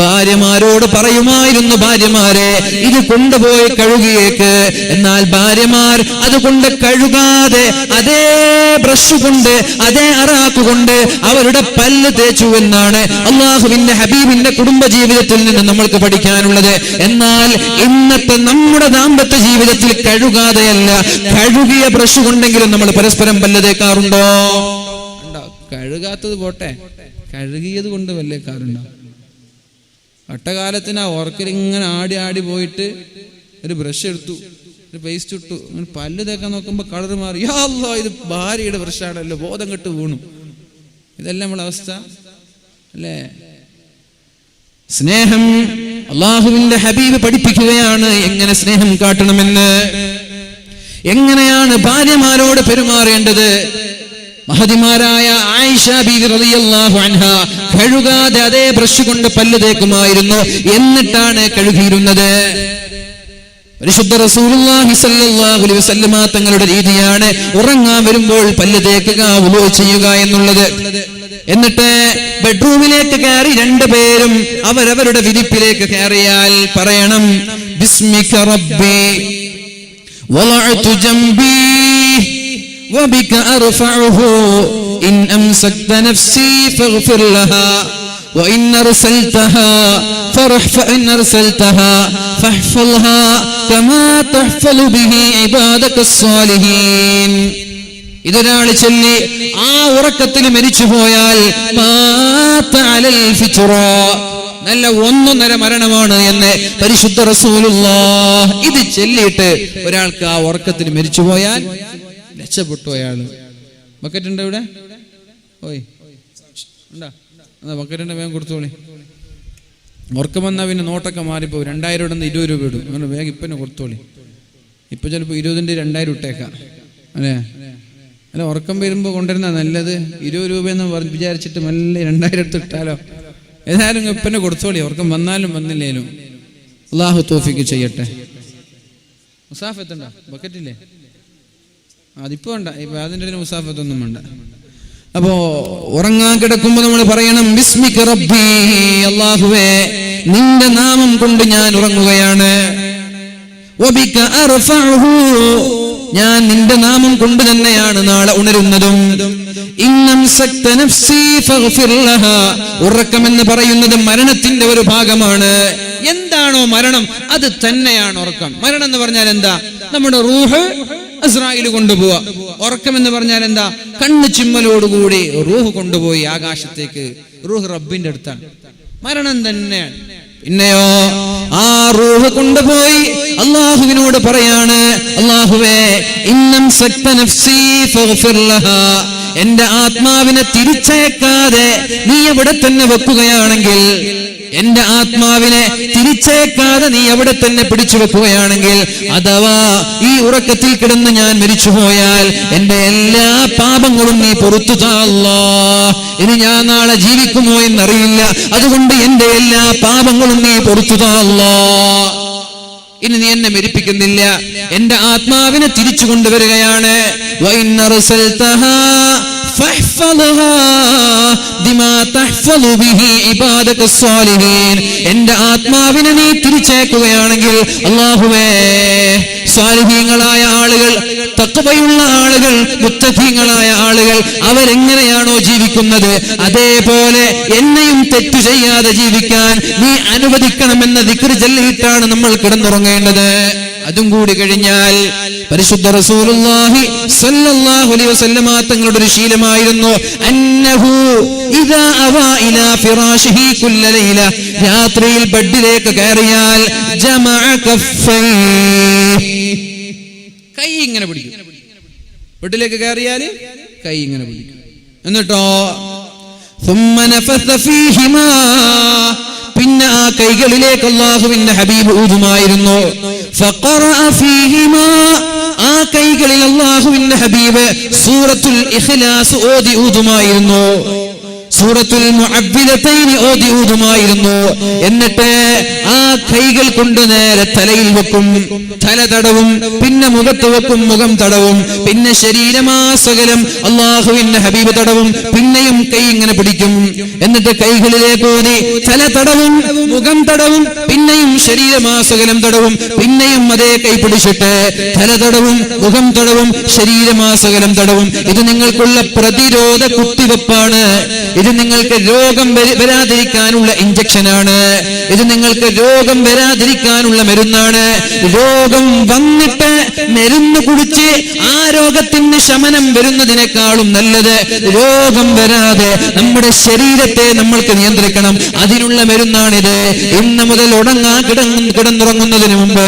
ഭാര്യമാരോട് പറയുമായിരുന്നു, ഭാര്യമാരെ ഇത് കൊണ്ടുപോയി കഴുകിയേക്ക്. എന്നാൽ ഭാര്യമാർ അതുകൊണ്ട് കഴുകാതെ അതേ ബ്രഷ് കൊണ്ട് അതേ അറാക്ക് കൊണ്ട് അവരുടെ പല്ല് തേച്ചു എന്നാണ് അല്ലാഹുവിന്റെ ഹബീബിന്റെ കുടുംബ ജീവിതത്തിൽ നിന്ന് നമ്മൾക്ക് പഠിക്കാനുള്ളത്. എന്നാൽ ഇന്നത്തെ നമ്മുടെ ദാമ്പത്യ ജീവിതത്തിൽ കഴുകാതെയല്ല, കഴുകിയ ബ്രഷ് കൊണ്ടെങ്കിലും നമ്മൾ പരസ്പരം പല്ല് തേക്കാറുണ്ടോ? കഴുകാത്തത് പോട്ടെ, കഴുകിയത് കൊണ്ട് പല്ലേക്കാറുണ്ടോ? ഒട്ടകാലത്തിന് ആ ഓർക്കിലിങ്ങനെ ആടി പോയിട്ട് ഒരു ബ്രഷ് എടുത്തു, ഒരു പേസ്റ്റ് ഇട്ടു, അങ്ങനെ പല്ല് തേക്കാൻ നോക്കുമ്പോൾ കളർ മാറി. യാ അല്ലാഹ്, ഇത് ഭാര്യയുടെ ബ്രഷാണല്ലോ, ബോധം കെട്ട് വീണു. ഇതല്ല നമ്മളെ അവസ്ഥ അല്ലേ? സ്നേഹം അല്ലാഹുവിന്റെ ഹബീബ് പഠിപ്പിക്കുകയാണ് എങ്ങനെ സ്നേഹം കാട്ടണമെന്ന്, എങ്ങനെയാണ് ഭാര്യമാരോട് പെരുമാറേണ്ടത്. മഹതിമാരായ ആയിഷ ബീവി റളിയല്ലാഹു അൻഹ കഴുകാതെ അതേ ബ്രഷ് കൊണ്ട് പല്ല് തേക്കുമായിരുന്നു. എന്നിട്ടാണ് കഴുകിയിരുന്നത്. പരിശുദ്ധ റസൂലുള്ളാഹി സ്വല്ലല്ലാഹു അലൈഹി വസല്ലം തങ്ങളുടെ രീതിയാണ് ഉറങ്ങാൻ വരുമ്പോൾ പല്ല് തേക്കുക, വുളൂ ചെയ്യുക എന്നുള്ളത്. എന്നിട്ട് ബെഡ്റൂമിലേക്ക് കയറി രണ്ടുപേരും അവരവരുടെ വിരിപ്പിലേക്ക് കയറിയാൽ പറയണം, ബിസ്മിക റബ്ബി വളഅതു ജംബി വബിക അർഫഉഹു ഇൻ അംസക്ത നഫ്സി ഫഗ്ഫിർ ലഹാ وإن أرسلتها فإن أرسلتها فاحفظها كما تحفظ به عبادك الصالحين. ഇതൊരാൾ ചൊല്ലി ആ ഉറക്കത്തിൽ മരിച്ചു പോയാൽ നല്ല 1.5 മരണമാണ് എന്ന് പരിശുദ്ധ റസൂലുള്ളാഹ്. ഇത് ചൊല്ലിയിട്ട് ഒരാൾക്ക് ആ ഉറക്കത്തിൽ മരിച്ചു പോയാൽ രക്ഷപ്പെട്ടു അയാൾ. ബക്കറ്റ് ഉണ്ട് ഇവിടെ? ഓയ് ഉണ്ടാ, ബക്കറ്റിന്റെ വേഗം കൊടുത്തോളി. ഉറക്കം വന്നാൽ പിന്നെ നോട്ടൊക്കെ മാറിപ്പോ. 2000 20 രൂപ ഇടും, അങ്ങനെ വേഗം ഇപ്പന്നെ കൊടുത്തോളി.
ഇപ്പൊ ചിലപ്പോൾ 20ന്റെ 2000 ഇട്ടേക്കാം അല്ലേ? അല്ല, ഉറക്കം വരുമ്പോൾ കൊണ്ടുവരുന്ന നല്ലത്. 20 രൂപയെന്ന് വിചാരിച്ചിട്ട് മെല്ലെ 2000 എടുത്ത് ഇട്ടാലോ? ഏതായാലും ഇപ്പന്നെ കൊടുത്തോളി, ഉറക്കം വന്നാലും വന്നില്ലേലും. അള്ളാഹു തൗഫീഖ് ചെയ്യട്ടെ. മുസാഫത്തുണ്ടോ? ബക്കറ്റില്ലേ? അതിപ്പോ വേണ്ട, ഇപ്പൊ അതിൻ്റെ ഇടയിൽ മുസാഫത്തൊന്നും വേണ്ട. അപ്പോ ഉറങ്ങാൻ കിടക്കുമ്പോ നമ്മൾ പറയണം ബിസ്മിക റബ്ബി, അല്ലാഹുവേ നിന്റെ നാമം കൊണ്ട് ഞാൻ ഉറങ്ങുകയാണ്. വബിക അർഫഉഹു, ഞാൻ നിന്റെ നാമം കൊണ്ട് തന്നെയാണ് നാളെ ഉണരുന്നതും. ഇന്നംസക്ത നഫ്സി ഫഗ്ഫിർ ലഹാ, ഉറക്കം എന്ന് പറയുന്നത് മരണത്തിന്റെ ഒരു ഭാഗമാണ്. എന്താണോ മരണം അത് തന്നെയാണ് ഉറക്കം. മരണം എന്ന് പറഞ്ഞാൽ എന്താ? നമ്മുടെ റൂഹ് ഇസ്രായേൽ കൊണ്ടുപോവാ. ഉറക്കം എന്ന് പറഞ്ഞാൽ എന്താ? കണ്ണ് ചിമ്മലോടുകൂടി റൂഹ് കൊണ്ടുപോയി ആകാശത്തേക്ക്. റൂഹ് റബ്ബിന്റെ അടുത്താണ്. മരണം തന്നെയാണ്. പിന്നെയോ ആ റൂഹ് കൊണ്ടുപോയി അള്ളാഹുവിനോട് പറയാണ്, അള്ളാഹുവേ ഇന്നംസക്ത നഫ്സി ഫഗ്ഫിർ ലഹാ, എന്റെ ആത്മാവിനെ തിരിച്ചേക്കാതെ നീ എവിടെ തന്നെ വെക്കുകയാണെങ്കിൽ, എന്റെ ആത്മാവിനെ തിരിച്ചേക്കാതെ നീ എവിടെ തന്നെ പിടിച്ചു വെക്കുകയാണെങ്കിൽ, അഥവാ ഈ ഉറക്കത്തിൽ കിടന്ന് ഞാൻ മരിച്ചുപോയാൽ എന്റെ എല്ലാ പാപങ്ങളും നീ പൊറുത്തു താ അല്ലാഹ്. ഇനി ഞാൻ നാളെ ജീവിക്കുമോ എന്നറിയില്ല, അതുകൊണ്ട് എന്റെ എല്ലാ പാപങ്ങളും നീ പൊറുത്തു താ അല്ലാഹ്. ഇനി നീ എന്നെ മരിപ്പിക്കുന്നില്ല, എന്റെ ആത്മാവിനെ തിരിച്ചു കൊണ്ടുവരികയാണ്. എന്റെ ആത്മാവിനെ നീ തിരിച്ചേക്കുകയാണെങ്കിൽ അല്ലാഹുവേ, സ്വാലിഹീങ്ങളായ ആളുകൾ, തഖ്വയുള്ള ആളുകൾ, മുത്തഖീങ്ങളായ ആളുകൾ അവരെങ്ങനെയാണോ ജീവിക്കുന്നത് അതേപോലെ എന്നെയും തെറ്റു ചെയ്യാതെ ജീവിക്കാൻ നീ അനുവദിക്കണമെന്ന ദിക്ർ ചൊല്ലിയിട്ടാണ് നമ്മൾ കിടന്നുറങ്ങേണ്ടത്. അതും കൂടി കഴിഞ്ഞാൽ പരിശുദ്ധ റസൂലുള്ളാഹി സ്വല്ലല്ലാഹു അലൈഹി വസല്ലമ തങ്ങളുടെ ഒരു ശീലമായിരുന്നു, അന്നഹു ഇദാ അവ ഇലാ ഫിറാശിഹി കുല്ല ലൈല, രാത്രിയിൽ ബെഡിലേക്ക് കയറിയാൽ ജമഅ കഫൈഹി, കൈ ഇങ്ങനെ പിടിക്കും. ബെഡിലേക്ക് കയറിയാൽ കൈ ഇങ്ങനെ പിടിക്കും. എന്നിട്ടോ ثم نفث فيهما, പിന്നെ ആ കൈകളിലേക്ക് അല്ലാഹുവിന്റെ ഹബീബ് ഊതുമായിരുന്നു. ഫഖറഅ ഫീഹിമാ, ആ കൈകളിൽ അല്ലാഹുവിന്റെ ഹബീബ് സൂറത്തുൽ ഇഖ്ലാസ് ഓതി ഊതുമായിരുന്നു, സൂറത്തുൽ മുഅവ്വിദതൈൻ ഓതി ഊതുമായിരുന്നു. എന്നിട്ട് ആ കൈകൾ കൊണ്ട് നേരെ തലയിൽ വെക്കും, തല തടവും, പിന്നെ മുഖത്ത് വെക്കും, മുഖം തടവും, പിന്നെ ശരീരമാസകലം അല്ലാഹുവിന്റെ ഹബീബ് തടവും, പിന്നെയും കൈ ഇങ്ങനെ പിടിക്കും. എന്നിട്ട് കൈകളിലേക്ക് ഊതി തല തടവും, മുഖം തടവും, പിന്നെയും ശരീരമാസകലം തടവും, പിന്നെയും അതേ കൈ പിടിച്ചിട്ട് തല തടവും, മുഖം തടവും, ശരീരമാസകലം തടവും. ഇത് നിങ്ങൾക്കുള്ള പ്രതിരോധ കുത്തിവെപ്പാണ്. ഇത് നിങ്ങൾക്ക് രോഗം വരാതിരിക്കാനുള്ള ഇഞ്ചക്ഷനാണ്. ഇത് നിങ്ങൾക്ക് രോഗം വരാതിരിക്കാനുള്ള മരുന്നാണ്. രോഗം വന്നിട്ട് മരുന്ന് കുടിച്ച് ആ രോഗത്തിന് ശമനം വരുന്നതിനേക്കാളും നല്ലത് രോഗം വരാതെ നമ്മുടെ ശരീരത്തെ നമ്മൾക്ക് നിയന്ത്രിക്കണം. അതിനുള്ള മരുന്നാണിത്. ഇന്ന് മുതൽ കിടന്നുറങ്ങുന്നതിന് മുമ്പ്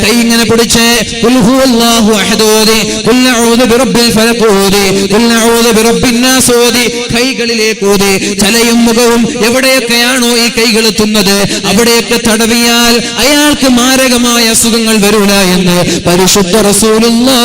കൈ ഇങ്ങനെ പിടിച്ച് ഖുൽ ഹുവല്ലാഹു അഹദ് ഓതി, ഖുൽ അഊദു ബിറബ്ബിൽ ഫലഖ് ഓതി, ഖുൽ അഊദു ബിറബ്ബിൻ നാസ് ഓതി, കൈകളിലേക്ക് ഓതി തലയും മുഖവും എവിടെയൊക്കെയാണോ ഈ കൈകൾ എത്തുന്നത് അവിടെയൊക്കെ തടവിയാൽ അയാൾക്ക് മാരകമായ അസുഖങ്ങൾ വരില്ല എന്ന് പരിശുദ്ധ റസൂലുള്ളാഹ്